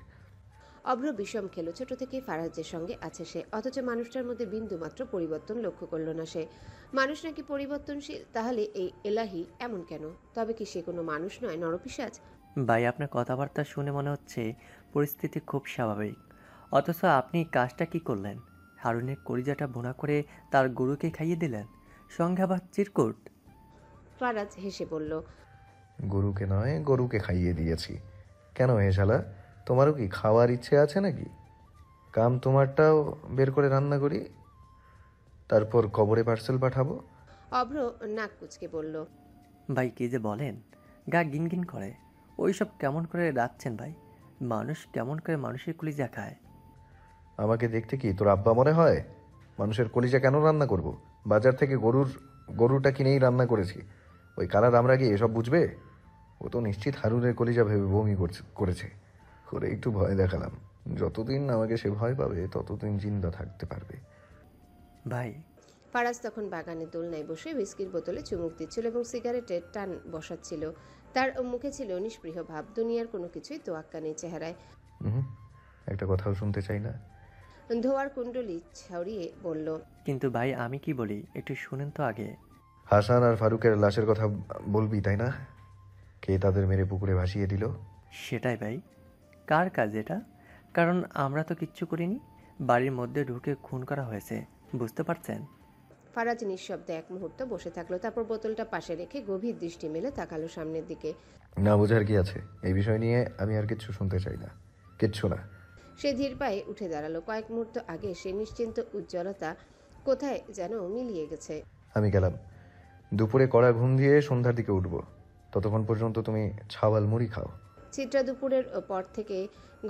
অভ্র বিষম খেলো। ছোট থেকেই ফারাজের সঙ্গে আছে সে, অথচ মানুষটার মধ্যে বিন্দু মাত্র পরিবর্তন লক্ষ্য করল না সে। মানুষ নাকি পরিবর্তনশীল, তাহলে এই এলাহি এমন কেন? তবে কি সে কোনো মানুষ নয়, নরপিশাচ? ভাই, আপনার কথাবার্তা শুনে মনে হচ্ছে পরিস্থিতি খুব স্বাভাবিক, অথচ আপনি কাজটা কি করলেন? হারুনের কলিজাটা ভুনা করে তার গরুকে খাইয়ে দিলেন, সঙ্গে আবার চিরকুট। ফারাজ হেসে বলল, গরুকে নয়, গরুকে খাইয়ে দিয়েছি। কেন হে শালা, তোমারও কি খাওয়ার ইচ্ছে আছে নাকি? কাম তোমারটাও বের করে রান্না করি, তারপর কবরে পার্সেল পাঠাবো। অভ্র নাক কুচকে বলল, ভাই কি যে বলেন, গা গিনগিন করে। ওইসব কেমন করে রাখছেন ভাই? মানুষ কেমন করে মানুষের কলিজা খায়? আমাকে দেখতে কি তোর আব্বা মনে হয়? মানুষের কলিজা কেন রান্না করব? বাজার থেকে গরুটা কিনেই রান্না করেছি। ওই কালার আমরা কি এসব বুঝবে? ও তো নিশ্চিত হারুনের কলিজা ভেবে বমি করেছে। করে একটু ভয় দেখালাম। যতদিন আমাকে সে ভয় পাবে ততদিন জিন্দা থাকতে পারবে। ভাই। ফারাজ তখন বাগানের দোলনায় বসে হুইস্কির বোতলে চুমুক দিচ্ছিল এবং সিগারেটের টান বসাচ্ছিল। তার মুখে ছিল নিষ্পৃহ ভাব, দুনিয়ার কোনো কিছুই তোয়াক্কা নেই চেহারায়। একটা কথাও শুনতে চাই না। ধোয়ার কুণ্ডলি ছাউড়িয়ে বলল, কিন্তু ভাই আমি কি বলি একটু শুনেন তো আগে। হাসান আর ফারুকের লাশের কথা বলবি তাই না? কে তাদের মেরে পুকুরে ভাসিয়ে দিল? সেটাই ভাই, কার কাজ এটা? কারণ আমরা তো কিচ্ছু করিনি। বাড়ির মধ্যে ঢুকে খুন করা হয়েছে, বুঝতে পারছেন? ফারাজ নিঃশব্দে এক মুহূর্ত বসে থাকলো, তারপর বোতলটা পাশে রেখে গভীর দৃষ্টি মেলে তাকালো সামনের দিকে। না বোঝার কি আছে? এই বিষয় নিয়ে আমি আর কিচ্ছু শুনতে চাই না, কিচ্ছু না। সে ধীর পায়ে উঠে দাঁড়ালো। কয়েক মুহূর্ত আগে সে নিশ্চিন্ত উজ্জ্বলতা কোথায় যেন মিলিয়ে গেছে। আমি গেলাম। দুপুরে কড়া ঘুম দিয়ে সন্ধ্যার দিকে উঠবো। ততক্ষণ পর্যন্ত তুমি ছাওয়াল মুড়ি খাও। চিত্রা দুপুরের পর থেকে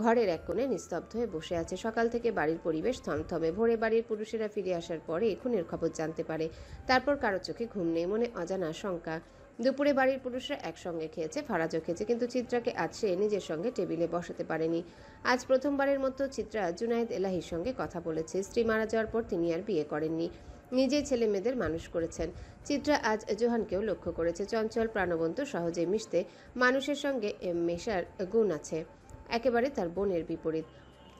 ঘরের এক কোণে নিস্তব্ধ হয়ে বসে আছে। সকাল থেকে বাড়ির পরিবেশ থমথমে। ভোরে বাড়ির পুরুষেরা ফিরে আসার পরে খুনের খবর জানতে পারে। তারপর কারো চোখে ঘুম নেই, মনে অজানা শঙ্কা। দুপুরে বাড়ির পুরুষরা একসঙ্গে খেয়েছে, ফারাজও খেয়েছে, কিন্তু চিত্রাকে আজ সে নিজের সঙ্গে টেবিলে বসাতে পারেনি। আজ প্রথমবারের মতো চিত্রা জুনায়েদ এলাহির সঙ্গে কথা বলেছে। স্ত্রী মারা যাওয়ার পর তিনি আর বিয়ে করেননি, নিজেই ছেলে মেয়েদের মানুষ করেছেন। চিত্রা আজ জোহানকেও লক্ষ্য করেছে। চঞ্চল, প্রাণবন্ত, সহজে মিশতে, মানুষের সঙ্গে মেশার গুণ আছে, একেবারে তার বোনের বিপরীত।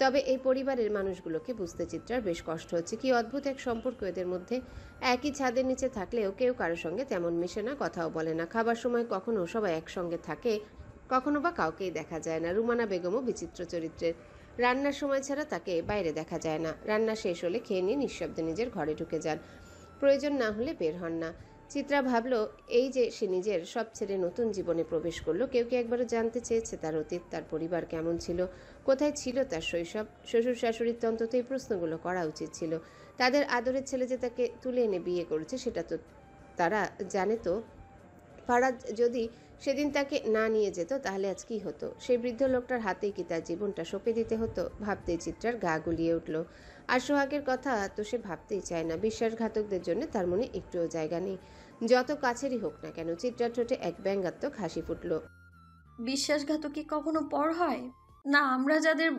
তবে এই পরিবারের মানুষগুলোকে বুঝতে চিত্রার বেশ কষ্ট হচ্ছে। কি অদ্ভুত এক সম্পর্ক এদের মধ্যে। একই ছাদের নিচে থাকলেও কেউ কারোর সঙ্গে তেমন মেশে না, কথাও বলে না। খাবার সময় কখনো সবাই একসঙ্গে থাকে, কখনো বা কাউকেই দেখা যায় না। রুমানা বেগমও বিচিত্র চরিত্রের। রান্নার সময় ছাড়া তাকে বাইরে দেখা যায় না। রান্না শেষ হলে খেয়ে নিয়ে নিঃশব্দে নিজের ঘরে ঢুকে যান, প্রয়োজন না হলে বের হন না। চিত্রা ভাবল, এই যে সে নিজের সব ছেড়ে নতুন জীবনে প্রবেশ করলো, কেউ কি একবারও জানতে চেয়েছে তার অতীত, তার পরিবার কেমন ছিল, কোথায় ছিল তার শৈশব? শ্বশুর শাশুড়ির তো অন্তত এই প্রশ্নগুলো করা উচিত ছিল। তাদের আদরের ছেলে যে তাকে তুলে এনে বিয়ে করেছে সেটা তো তারা জানে। তো ফারাজ যদি সেদিন তাকে না নিয়ে যেত তাহলে আজ কি হতো? সেই বৃদ্ধ লোকটার হাতেই কি তার জীবনটা সঁপে দিতে হতো? ভাবতেই চিত্রার গা গুলিয়ে উঠল। আর সোহাগের কথা তো সে ভাবতেই চায় না। বিশ্বাসঘাতকদের জন্য তার মনে একটুও জায়গা নেই, যত কাছেরই হোক না কেন। চিত্রার ঠোঁটে এক ব্যঙ্গাত্মক হাসি ফুটল। বিশ্বাসঘাতক কি কখনো পর হয় না? আমরা যাদের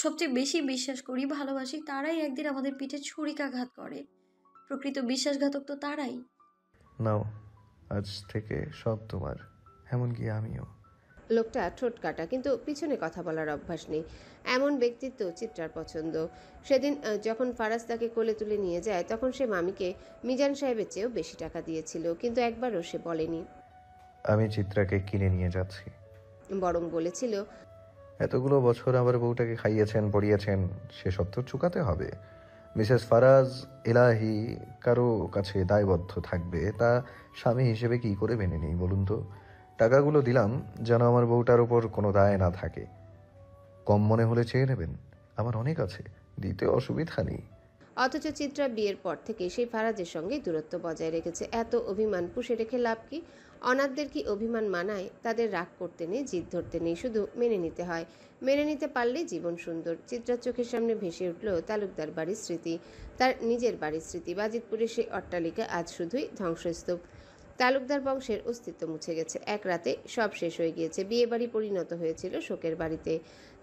সবচেয়ে বেশি বিশ্বাস করি, ভালোবাসি, তারাই একদিন আমাদের পিঠে ছুরিকাঘাত করে। প্রকৃত বিশ্বাসঘাতক তো তারাই। নাও, আজ থেকে সব তোমার, এমনকি আমিও। লোকটা ঠোঁট কাটা, কিন্তু পিছনে কথা বলার অভ্যাস নেই। এমন ব্যক্তিত্ব চিত্রার পছন্দ। সেদিন যখন ফারাজ তাকে কোলে তুলে নিয়ে যায়, তখন সে মামিকে মিজান সাহেবের চেয়েও বেশি টাকা দিয়েছিল, কিন্তু একবারও সে বলেনি আমি চিত্রাকে কিনে নিয়ে যাচ্ছি। বরং বলেছিল, এতগুলো বছর আমার বউটাকে খাইয়েছেন, পড়িয়েছেন, সে সব তো চুকাতে হবে। মিসেস ফারাজ এলাহি কারো কাছে দায়বদ্ধ থাকবে, তা স্বামী হিসেবে কি করে মেনে নেই বলুন তো? টাকাগুলো দিলাম যেন আমার বউটার ওপর কোনো দায় না থাকে। কম মনে হলে চেয়ে নেবেন, আমার অনেক আছে, দিতে অসুবিধা নেই। অথচ চিত্রা বিয়ের পর থেকে সেই ফারাজের সঙ্গে দূরত্ব বজায় রেখেছে। এত অভিমান পুষে রেখে লাভ কি? অনাথদের কি অভিমান মানায়? তাদের রাগ করতে নেই, জিদ ধরতে নেই, শুধু মেনে নিতে হয়। মেনে নিতে পারলেই জীবন সুন্দর। চিত্রার চোখের সামনে ভেসে উঠল তালুকদার বাড়ির স্মৃতি, তার নিজের বাড়ির স্মৃতি। বাজিতপুরের সেই অট্টালিকা আজ শুধুই ধ্বংসস্তূপ। তালুকদার বংশের অস্তিত্ব মুছে গেছে, এক রাতে সব শেষ হয়ে গিয়েছে। বিয়ে বাড়ি পরিণত হয়েছিল শোকের বাড়িতে।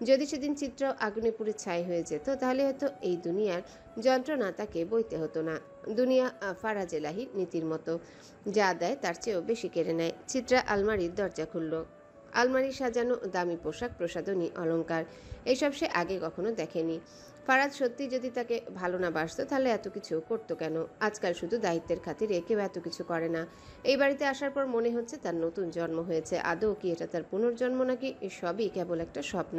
যদি সেদিন চিত্রাও আগুনে পুড়ে ছাই হয়ে যেত, তাহলে হয়তো এই দুনিয়ার যন্ত্রণা তাকে বইতে হতো না। দুনিয়া ফারাজ এলাহির নীতির মতো, যা দেয় তার চেয়েও বেশি কেড়ে নেয়। চিত্রা আলমারির দরজা খুলল। আলমারি সাজানো দামি পোশাক, প্রসাধনী, অলংকার, এসব সে আগে কখনো দেখেনি। ফারাজ সত্যি যদি তাকে ভালো না বাসতো তাহলে এত কিছু করতো কেন? আজকাল শুধু দায়িত্বের খাতিরে কেউ এত কিছু করে না। এই বাড়িতে আসার পর মনে হচ্ছে তার নতুন জন্ম হয়েছে। আদৌ কি এটা তার পুনর্জন্ম, নাকি সবই কেবল একটা স্বপ্ন?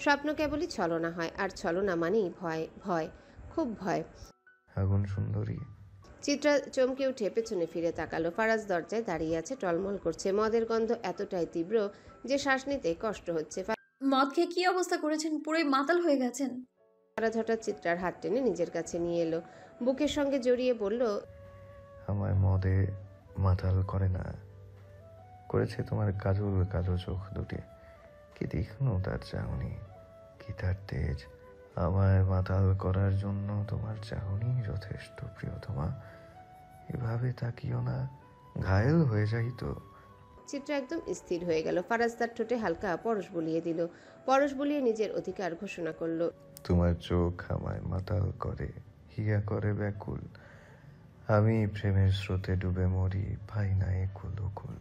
স্বপ্ন কেবলই ছলনা হয়, আর ছলনা মানেই ভয়, ভয়, খুব ভয়। আগুন সুন্দরী। চিত্রা চমকে উঠে পেছনে ফিরে তাকালো। ফারাজ দরজায় দাঁড়িয়ে আছে, টলমল করছে। মদের গন্ধ এতটাই তীব্র যে শ্বাস নিতে কষ্ট হচ্ছে। মদ খেয়ে কি অবস্থা করেছেন? পুরোই মাতাল হয়ে গেছেন। ফারাজ হঠাৎ চিত্রার হাত টেনে নিজের কাছে নিয়ে এলো, বুকের সঙ্গে জড়িয়ে বলল, আমায় মদে মাতাল করে না, করেছে তোমার কাজল কালো চোখ দুটি। কি তীক্ষ্ণ তার চাহনি, কি তার তেজ। আমায় মাতাল করার জন্য তোমার চাহনি যথেষ্ট, প্রিয়তমা। এভাবে তাকিও না, ঘায়েল হয়ে যাই তো। চিত্রা একদম স্থির হয়ে গেল। ফারাজ তার ঠোঁটে হালকা পরশ বুলিয়ে দিল। পরশ বুলিয়ে নিজের অধিকার ঘোষণা করল। তোমার চোখ আমায় মাতাল করে, হিয়া করে ব্যাকুল। আমি প্রেমের স্রোতে ডুবে মরি, পাই না একুল ওকুল।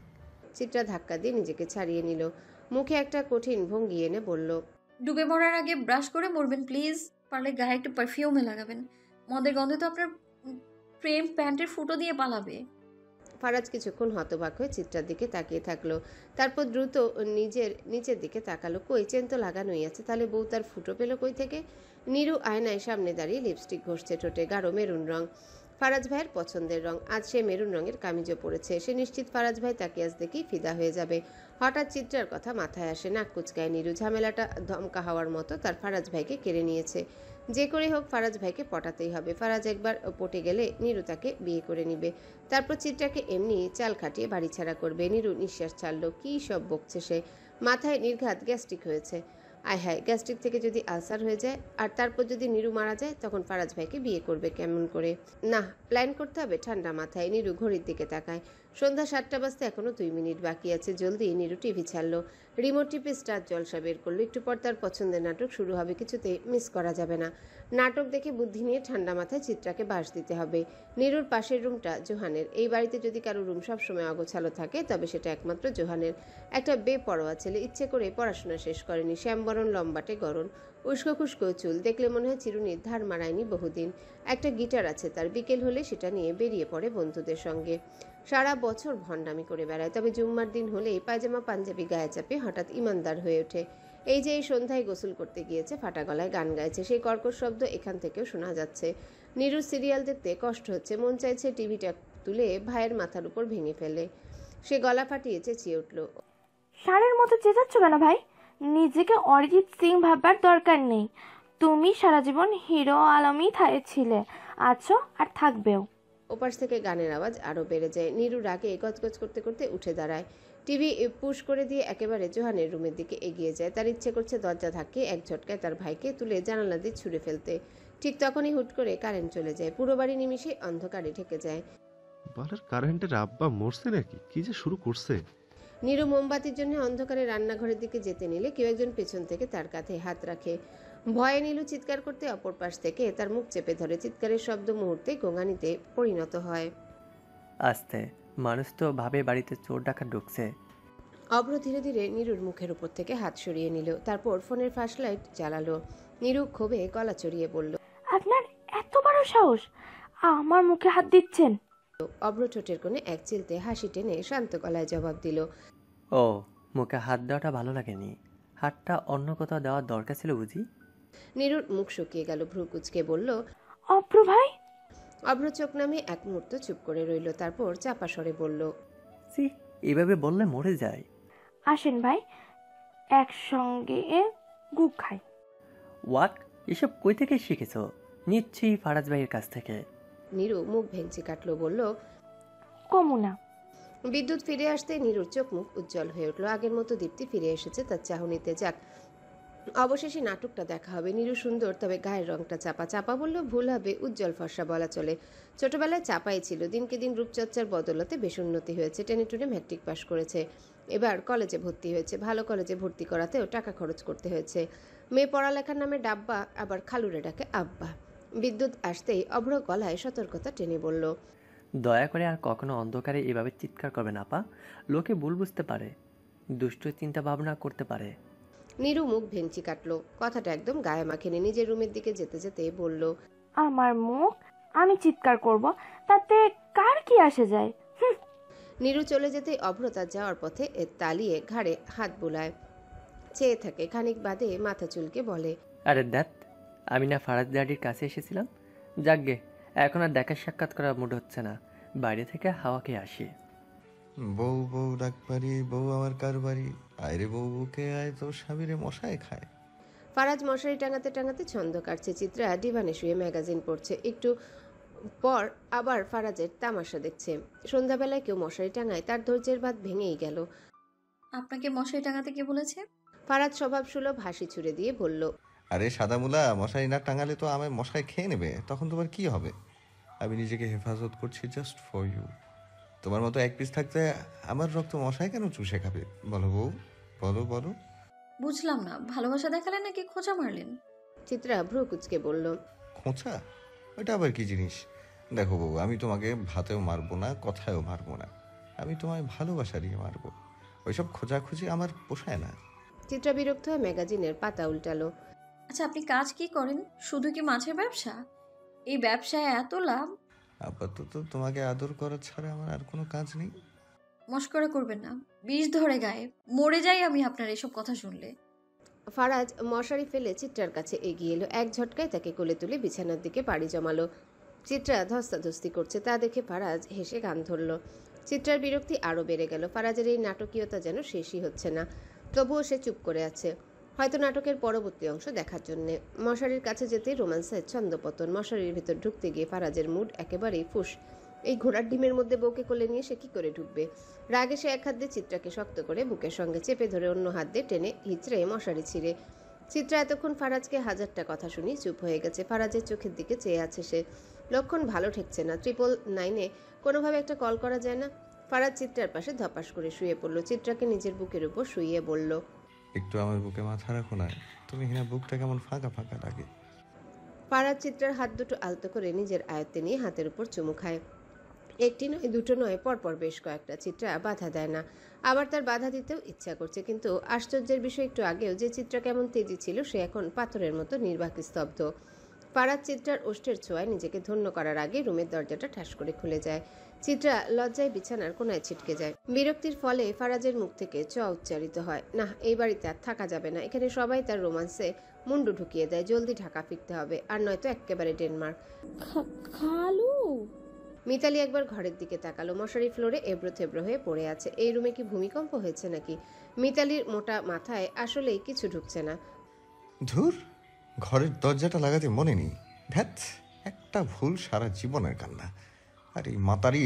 চিত্রা ধাক্কা দিয়ে নিজেকে ছাড়িয়ে নিল, মুখে একটা কঠিন ভঙ্গি এনে বলল, ডুবে মরার আগে ব্রাশ করে মরবেন প্লিজ। পারলে গায়ে একটু পারফিউমে লাগাবেন। মদের গন্ধে তো আপনার প্রেম প্যান্টের ফুটো দিয়ে পালাবে। ফারাজ কিছুক্ষণ হতবাক হয়ে চিত্রার দিকে তাকিয়ে থাকলো, তারপর দ্রুত নিচের দিকে তাকালো। কই, চেন তো লাগানোই আছে, তাহলে বউ তার ফুটো পেল কই থেকে? নীরু আয়নায় সামনে দাঁড়িয়ে লিপস্টিক ঘষছে ঠোঁটে। গাঢ় মেরুন রং, ফারাজ ভাইয়ের পছন্দের রং। আজ সে মেরুন রঙের কামিজও পরেছে। সে নিশ্চিত ফারাজ ভাই তাকে আজ দেখেই ফিদা হয়ে যাবে। হঠাৎ চিত্রার কথা মাথায় আসে। নাক কুচকায় নীরু। ঝামেলাটা ধমকা হওয়ার মতো তার ফারাজ ভাইকে কেড়ে নিয়েছে। যে করে হোক ফারাজ ভাইকে পটাতেই হবে। ফারাজ একবার পটে গেলে নীরু তাকে বিয়ে করে নিবে, তারপর চিত্রাকে এমনি চাল খাটিয়ে বাড়ি ছাড়া করবে। নীরু নিঃশ্বাস ছাড়লো। কী সব বকছে সে। মাথায় নির্ঘাত গ্যাস্ট্রিক হয়েছে। আয় হায়, গ্যাস্ট্রিক থেকে যদি আলসার হয়ে যায় আর তারপর যদি নীরু মারা যায়, তখন ফারাজ ভাইকে বিয়ে করবে কেমন করে? না, প্ল্যান করতে হবে ঠান্ডা মাথায়। নীরু ঘড়ির দিকে তাকায়। সন্ধ্যা 7টা বাজতে এখনো 2 মিনিট বাকি আছে। জলদি নীরু টিভি ছাড়লো। রিমোট টিপে স্টার জলসা বের করলো। একটু পর তার পছন্দের নাটক শুরু হবে, কিছুতেই মিস করা যাবে না। নাটক দেখে বুদ্ধি নিয়ে ঠান্ডা মাথায় চিত্রাকে বাস দিতে হবে। নীরুর পাশের রুমটা জোহানের। এই বাড়িতে যদি কারো রুম সবসময় অগোছালো থাকে, তবে সেটা একমাত্র জোহানের। একটা বেপরোয়া ছেলে, ইচ্ছে করে পড়াশোনা শেষ করেনি। শ্যামবরণ, লম্বাটে গড়ন, উস্কো খুস্কো চুল, দেখলে মনে হয় চিরুনির ধার মারায়নি বহুদিন। একটা গিটার আছে তার, বিকেল হলে সেটা নিয়ে বেরিয়ে পড়ে বন্ধুদের সঙ্গে। সারা বছর ভণ্ডামি করে বেড়ায়, তবে জুম্মার দিন হলেই পায়জামা পাঞ্জাবি গায়ে চাপে হঠাৎ ইমানদার হয়ে ওঠে। এই যে এই সন্ধ্যায় গোসল করতে গিয়েছে, ফাটা গলায় গান গাইছে, সেই কর্কশ শব্দ এখান থেকেও শোনা যাচ্ছে। নীরুর সিরিয়াল দেখতে কষ্ট হচ্ছে, মন চাইছে টিভিটা তুলে ভাইয়ের মাথার উপর ভেঙে ফেলে। সে গলা ফাটিয়ে চেঁচিয়ে উঠল, ষাঁড়ের মতো চেঁচাচ্ছ কেন ভাই? নিজেকে অরিজিৎ সিং ভাববার দরকার নেই। তুমি সারা জীবন হিরো আলমই ছিলে, আছো আর থাকবেও। ওপাশ থেকে গানের আওয়াজ আরো বেড়ে যায়। নীরু রাগে গজগজ করতে করতে উঠে দাঁড়ায়। টিভি পুশ করে দিয়ে একেবারে জোহানের রুমের দিকে এগিয়ে যায়। তার ইচ্ছে করছে দরজা ধাক্কিয়ে এক ঝটকায় তার ভাইকে তুলে জানালা দিয়ে ছুঁড়ে ফেলতে। ঠিক তখনই হুট করে কারেন্ট চলে যায়। পুরো বাড়ি নিমিষে অন্ধকারে ঢেকে যায়। বালের কারেন্টের আব্বা মরছে নাকি? কি যে শুরু করছে! নীরু মোমবাতির জন্য অন্ধকারে রান্নাঘরের দিকে যেতে নিলে কেউ একজন পেছন থেকে তার কাঁধে হাত রাখে। ভয়ে নীলু চিৎকার করতে অপর পাশ থেকে তার মুখ চেপে ধরে। চিৎকারের শব্দ মুহূর্তে গোঙানিতে পরিণত হয়। আস্তে, মানুষ তো ভাবে বাড়িতে চোর ডাকাত ঢুকছে। অভ্র ধীরে ধীরে নীরুর মুখের উপর থেকে হাত সরিয়ে নিল, তারপর ফোনের ফ্ল্যাশ লাইট জ্বালালো। নীরু ক্ষোভে গলা চড়িয়ে বলল, আপনার এত বড় সাহস, আমার মুখে হাত দিচ্ছেন? অভ্র ঠোঁটের কোণে এক চিলতে হাসি টেনে শান্ত গলায় জবাব দিল, ও, মুখে হাত দেওয়াটা ভালো লাগেনি, হাতটা অন্য কোথাও দেওয়ার দরকার ছিল বুঝি? নীরুর মুখ শুকিয়ে গেল। ভ্রু কুচকে বলল, অভ্র ভাই। অভ্র চোখ নামিয়ে এক মুহূর্ত চুপ করে রইল, তারপর চাপা স্বরে বলল, সি, এভাবে বললে মরে যায়। আসেন ভাই, একসঙ্গে গুড় খাই। হোয়াট? এসব কই থেকে শিখেছো? নিচ্ছি ফারাজ ভাইয়ের কাছ থেকে। নীরু মুখ ভেঙচি কাটলো, বলল, কমুনা। বিদ্যুৎ ফিরে আসতে নীরুর চোখ মুখ উজ্জ্বল হয়ে উঠল। আগের মতো দীপ্তি ফিরে এসেছে তার চাহনিতে। যাক, অবশেষে নাটকটা দেখা হবে। নীরু সুন্দর, তবে গায়ের রংটা চাপা। চাপা বললেও ভুল হবে, উজ্জ্বল ফর্সা বলা চলে। ছোটবেলায় চাপাই ছিল, দিনকে দিন রূপচর্চার বদলতে বেশ উন্নতি হয়েছে। টেনে টুনে ম্যাট্রিক পাশ করেছে, এবার কলেজে ভর্তি হয়েছে। ভালো কলেজে ভর্তি করাতেও টাকা খরচ করতে হয়েছে। মেয়ে পড়ালেখার নামে ডাব্বা, আবার খালুরে ডাকে আব্বা। বিদ্যুৎ আসতেই অভ্র গলায় সতর্কতা টেনে বলল, দয়া করে আর কখনো অন্ধকারে এভাবে চিৎকার করবে না আপা, লোকে ভুল বুঝতে পারে, দুষ্ট চিন্তা ভাবনা করতে পারে। নীরু মুখ ভেঙচি কাটলো, কথাটা একদম গায়ে মাখেনি। নিজের রুমের দিকে যেতে যেতে বলল, আমার মুখ, আমি চিৎকার করব, তাতে কার কি আসে যায়? নীরু চলে যেতেই অভ্র তার যাওয়ার পথে তালিয়ে ঘাড়ে হাত বুলায়, চেয়ে থাকে। খানিক বাদে মাথা চুলকে বলে, আরে দ্যাট, আমি না ফারাজ ড্যাডির কাছে এসেছিলাম। যাকগে, এখন আর দেখা সাক্ষাৎ করার মুড হচ্ছে না, বাইরে থেকে হাওয়া খেয়ে আসি। বউ বউ ডাক পারি, বউ আমার কার বাড়ি, আয়রে বউ বুকে আয়, তো স্বামীরে মশায় খায়। ফারাজ মশারি টাঙাতে টাঙাতে ছন্দ কাটছে। চিত্রা ডিভানে শুয়ে ম্যাগাজিন পড়ছে। একটু পর আবার ফারাজের তামাশা দেখছে। সন্ধ্যাবেলায় কেউ মশারি টাঙায়, তার ধৈর্যের বাঁধ ভেঙেই গেল। আপনাকে মশারি টাঙাতে কে বলেছে? ফারাজ স্বভাবসুলভ হাসি ছুড়ে দিয়ে বলল, আরে সাদামুলা, মশারি না টাঙালে তো আমায় মশায় খেয়ে নেবে, তখন তোমার কি হবে? আমি নিজেকে হেফাজত করছি জাস্ট ফর ইউ। তোমার মতো এক পিস থাকতে আমার রক্ত মশায় কেন চুষে খাবে? বলো বউ, বলো বলো। বুঝলাম না, ভালোবাসা দেখালেন নাকি খোঁচা মারলেন? চিত্রা ভ্রু কুচকে বলল, খোঁচা? ওটা আবার কি জিনিস? দেখো বউ, আমি তোমাকে ভাতেও মারবো না, কথায়ও মারবো না, আমি তোমায় ভালোবাসা দিয়ে মারবো। ওইসব খোঁজাখুঁজি আমার পোষায় না। চিত্রা বিরক্ত হয়ে ম্যাগাজিনের পাতা উল্টালো। আচ্ছা, আপনি কাজ কি করেন? শুধু কি মাছের ব্যবসা? এই ব্যবসায় এত লাভ? আপাতত তোমাকে আদর করা ছাড়া আমার আর কোনো কাজ নেই। মস্করা করবেন না, বিষ ধরে গায়ে, মরে যাই আমি আপনার এসব কথা শুনলে। ফারাজ মশারি ফেলে চিত্রার কাছে এগিয়ে এলো, এক ঝটকায় তাকে কোলে তুলে বিছানার দিকে পাড়ি জমালো। চিত্রা ধস্তাধস্তি করছে, তা দেখে ফারাজ হেসে গান ধরল। চিত্রার বিরক্তি আরও বেড়ে গেল, ফারাজের এই নাটকীয়তা যেন শেষই হচ্ছে না। তবুও সে চুপ করে আছে, হয়তো নাটকের পরবর্তী অংশ দেখার জন্যে। মশারির কাছে যেতেই রোমান্সের ছন্দপতন। মশারির ভিতর ঢুকতে গিয়ে ফারাজের মুড একেবারেই ফুস। এই ঘোড়ার ডিমের মধ্যে বউকে কোলে নিয়ে সে কি করে ঢুকবে? রাগে সে এক হাত দিয়ে চিত্রাকে শক্ত করে বুকের সঙ্গে চেপে ধরে অন্য হাত দিয়ে টেনে হিচড়ে মশারি ছিঁড়ে। চিত্রা এতক্ষণ ফারাজকে হাজারটা কথা শুনি চুপ হয়ে গেছে। ফারাজের চোখের দিকে চেয়ে আছে সে। লক্ষণ ভালো ঠেকছে না। 999 কোনোভাবে একটা কল করা যায় না? ফারাজ চিত্রার পাশে ধপাস করে শুয়ে পড়ল। চিত্রাকে নিজের বুকের উপর শুইয়ে বলল, একটু আমার বুকে মাথা রাখো না, তুমি কিনা বুকটা কেমন ফাঁকা ফাঁকা লাগে। ফারাজ চিত্রার হাত দুটো আলতো করে নিজের আয়ত্তে নিয়ে হাতের উপর চুমু খায়। একটি নয়, দুটো নয়, পরপর বেশ কয়েকটা। চিত্রা বাধা দেয় না, আবার তার বাধা দিতেও ইচ্ছা করছে। কিন্তু আশ্চর্যের বিষয়, একটু আগেও যে চিত্রা কেমন তেজি ছিল, সে এখন পাথরের মতো নির্বাক স্তব্ধ। ফারাজ চিত্রার ওষ্ঠের ছোঁয়ায় নিজেকে ধন্য করার আগে রুমের দরজাটা ঠাস করে খুলে যায়। চিত্রা লজ্জায় বিছানার কোনায় ছিটকে যায়। বিরক্তির ফলে ফারাজের মুখ থেকে চ উচ্চারিত হয়, না, এই বাড়িতে আর থাকা যাবে না। এখানে সবাই তার রোমান্সে মুন্ডু ঢুকিয়ে দেয়। জলদি ঢাকা ফিরতে হবে, আর নয়তো একেবারে ডেনমার্ক। খালু। মিতালি একবার ঘরের দিকে তাকালো। মশারি ফ্লোরে এবড়ো থেবড়ো হয়ে পড়ে আছে। এই রুমে কি ভূমিকম্প হয়েছে নাকি? মিতালির মোটা মাথায় আসলেই কিছু ঢুকছে না। ধুর, ঘরের দরজাটা লাগাতে মনে নেই। ধ্যাত, একটা ভুল সারা জীবনের কান্না। আর এই মাতারি,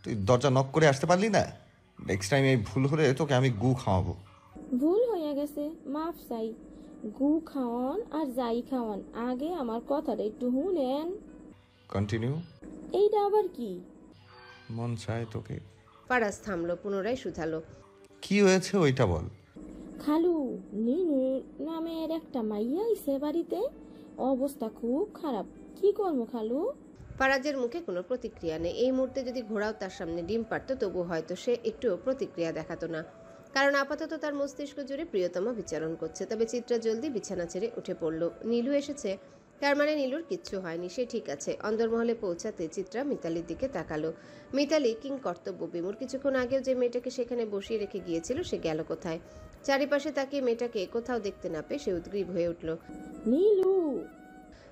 তুই দরজা নক করে আসতে পারলি না? নেক্সট টাইম এই ভুল হলে তোকে আমি গু খাওয়াবো। ভুল হয়ে গেছে, মাফ চাই। গু খাওয়ান আর যাই খাওয়ান, আগে আমার কথাটা একটু শুনেন। কন্টিনিউ। এইটা আবার কি? মন চায় তোকে। ফারাজ থামলো, পুনরায় শুধালো, কি হয়েছে ওইটা বল। খালু, নিনু নামের একটা মাইয়া আইছে বাড়িতে, অবস্থা খুব খারাপ। কি করবো খালু? ফারাজের মুখে কোনো প্রতিক্রিয়া নেই। এই মুহূর্তে যদি ঘোড়াও তার সামনে ডিম পারত, তবু হয়তো সে একটু প্রতিক্রিয়া দেখাতো না, কারণ আপাতত তার মস্তিষ্ক জুড়ে প্রিয়তমা বিচরণ করছে। তবে চিত্রা জলদি বিছানা ছেড়ে উঠে পড়ল। নীলু এসেছে, তার মানে নীলুর কিচ্ছু হয়নি, সে ঠিক আছে। অন্দরমহলে পৌঁছাতে চিত্রা মিতালির দিকে তাকালো। মিতালি কিং কর্তব্য বিমূঢ়। কিছুক্ষণ আগেও যে মেয়েটাকে সেখানে বসিয়ে রেখে গিয়েছিল, সে গেল কোথায়? চারিপাশে তাকিয়ে মেয়েটাকে কোথাও দেখতে না পেয়ে সে উদ্গ্রীব হয়ে উঠল। নীলু!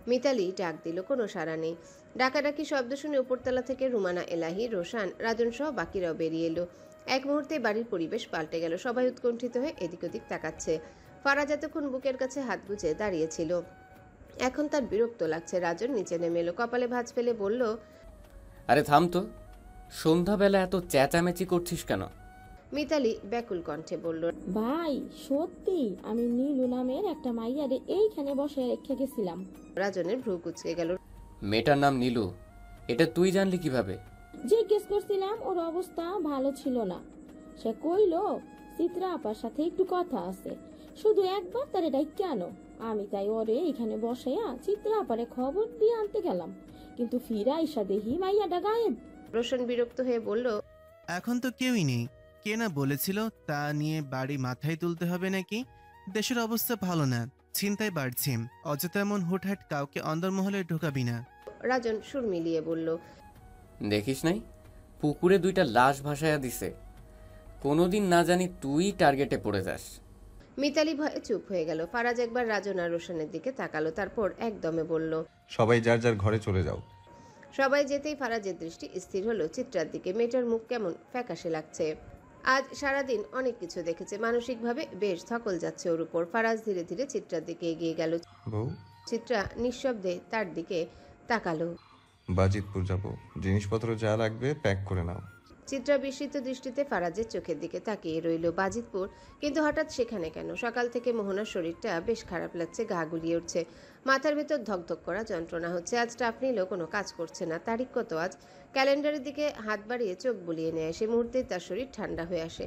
মিতালি ডাক দিল, কোনো সাড়া নেই। ডাকাডাকি শব্দ শুনে উপরতলা থেকে রুমানা, এলাহি, রোশান, রাজন সহ বাকিরাও বেরিয়ে এলো। এক মুহূর্তে বাড়ির পরিবেশ পাল্টে গেল। সবাই উৎকণ্ঠিত হয়ে এদিক ওদিক তাকাচ্ছে। ফারাজ এতক্ষণ বুকের কাছে হাত গুজে দাঁড়িয়েছিল, এখন তার বিরক্ত লাগছে। রাজন নিচে নেমে এলো, কপালে ভাঁজ ফেলে বলল, আরে থাম তো, সন্ধ্যাবেলা এত চেঁচামেচি করছিস কেন? মিতালি ব্যাকুল কণ্ঠে বলল, ভাই সত্যি, আমি নীলু নামের একটা মাইয়ারে এইখানে বসে রেখে গেছিলাম। রাজনের ভ্রু কুঁচকে গেল। মেয়েটার নাম নীলু, এটা তুই জানলি কিভাবে? জিজ্ঞেস করছিলাম, ওর অবস্থা ভালো ছিল না। সে কইলো চিত্রা আপার সাথে একটু কথা আছে, শুধু একবার তার এটাই কেন। আমি তাই ওরে এখানে বসাইয়া চিত্রা আপারে খবর দিয়ে আনতে গেলাম, কিন্তু ফিরা ইসা দেখি মাইয়াটা গায়েব। রোশন বিরক্ত হয়ে বলল, এখন তো কেউই নেই। কে না বলেছিল তা নিয়ে বাড়ি মাথায় তুলতে হবে নাকি? দেশের অবস্থা ভালো না, ছিনতাই বাড়ছে, অযথা এমন হুটহাট কাউকে অন্দরমহলে ঢোকাবি না। রাজন সুর মিলিয়ে বলল, দেখিস নাই পুকুরে 2টা লাশ ভাসায়া দিছে, কোনোদিন না জানি তুই টার্গেটে পড়ে যাস। মিতালি ভয়ে চুপ হয়ে গেল। ফারাজ একবার রাজন আর রোশনের দিকে তাকালো, তারপর একদমে বলল, সবাই যার যার ঘরে চলে যাও। সবাই যেতেই ফারাজের দৃষ্টি স্থির হলো চিত্রার দিকে। মেয়েটার মুখ কেমন ফ্যাকাশে লাগছে। আজ সারাদিন অনেক কিছু দেখেছে, মানসিকভাবে বেশ ধকল যাচ্ছে ওর উপর। ফারাজ ধীরে ধীরে চিত্রার দিকে এগিয়ে গেল। চিত্রা নিঃশব্দে তার দিকে তাকালো। বাজিতপুর যাব, জিনিসপত্র যা লাগবে প্যাক করে নাও। চিত্রা বিস্মিত দৃষ্টিতে ফারাজের চোখের দিকে তাকিয়ে রইল। বাজিতপুর? কিন্তু হঠাৎ সেখানে কেন? সকাল থেকে মোহনার শরীরটা বেশ খারাপ লাগছে, গা গুলিয়ে উঠছে, মাথার ভেতর ধকধক করা যন্ত্রণা হচ্ছে। আজ স্টাফ নিলেও কোনো কাজ করছে না। তারিখ কত আজ? ক্যালেন্ডারের দিকে হাত বাড়িয়ে চোখ বুলিয়ে নেয়। সে মুহূর্তেই তার শরীর ঠান্ডা হয়ে আসে,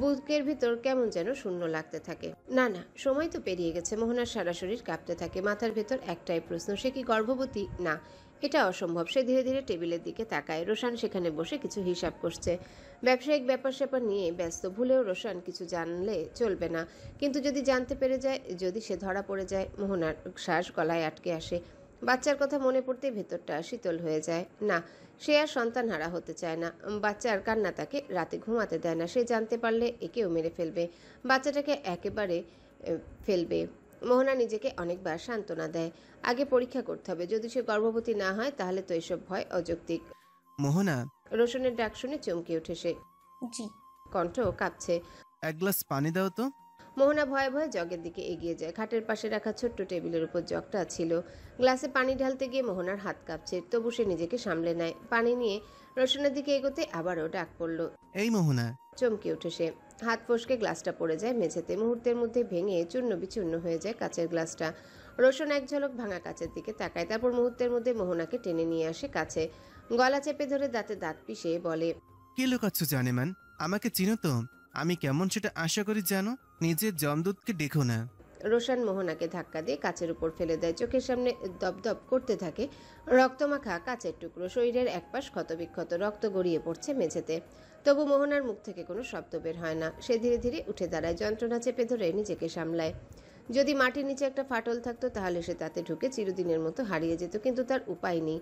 বুকের ভিতর কেমন যেন শূন্য লাগতে থাকে। না না, সময় তো পেরিয়ে গেছে। মোহনার সারা শরীর কাঁপতে থাকে। মাথার ভেতর একটাই প্রশ্ন, সে কি গর্ভবতী? না, এটা অসম্ভব। সে ধীরে ধীরে টেবিলের দিকে তাকায়। রোশান সেখানে বসে কিছু হিসাব করছে, ব্যবসায়িক ব্যাপার স্যাপার নিয়ে ব্যস্ত। ভুলেও রোশান কিছু জানলে চলবে না, কিন্তু যদি জানতে পেরে যায়, যদি সে ধরা পড়ে যায়। মোহনার শ্বাস গলায় আটকে আসে। বাচ্চার কথা মনে পড়তে ভেতরটা শীতল হয়ে যায়। না, সে আর সন্তানহারা হতে চায় না। বাচ্চার কান্না তাকে রাতে ঘুমাতে দেয় না। সে জানতে পারলে একেও মেরে ফেলবে, বাচ্চাটাকে একেবারে ফেলবে। মোহনা নিজেকে অনেকবার সান্ত্বনা দেয়, আগে পরীক্ষা করতে হবে, যদি সে গর্ভবতী না হয় তাহলে তো এসব ভয় অযৌক্তিক। মোহনা, রোশনের ডাক শুনে চমকে ওঠে সে। জি। কণ্ঠ কাঁপছে। এক গ্লাস পানি দাও তো। মোহনা ভয়ে ভয়ে জগের দিকে এগিয়ে যায়। খাটের পাশে রাখা ছোট্ট টেবিলের উপর জগটা ছিল। গ্লাসে পানি ঢালতে গিয়ে মোহনার হাত কাঁপছে, তবু সে নিজেকে সামলে নেয়। পানি নিয়ে রোশনের দিকে এগোতে আবারও ডাক পড়ল। এই মোহনা। চমকে ওঠে সে। হাত ফসকে গ্লাসটা পড়ে যায় মেঝেতে। মুহূর্তের মধ্যে ভেঙে চূর্ণ বিচূর্ণ হয়ে যায় কাচের গ্লাসটা। রোশন এক ঝলক ভাঙা কাচের দিকে তাকায়, তারপর মুহূর্তের মধ্যে মোহনাকে টেনে নিয়ে আসে কাছে। গলা চেপে ধরে দাঁতে দাঁত পিষে বলে, কে লুকাচ্ছ জানেমান? আমাকে চিনো তো? আমি কেমন সেটা আশা করি জানো। নিজের জমদূতকে দেখো না। রোশন মোহনাকে ধাক্কা দিয়ে কাচের উপর ফেলে দেয়। চোখের সামনে দপদপ করতে থাকে রক্তমাখা কাচের টুকরো। শরীরের একপাশ ক্ষতবিক্ষত, রক্ত গড়িয়ে পড়ছে মেঝেতে। তবু মোহনার মুখ থেকে কোনো শব্দ বের হয় না। সে ধীরে ধীরে উঠে দাঁড়ায়, যন্ত্রণা চেপে ধরে নিজেকে সামলায়। যদি মাটির নিচে একটা ফাটল থাকতো তাহলে সে তাতে ঢুকে চিরদিনের মতো হারিয়ে যেত, কিন্তু তার উপায় নেই।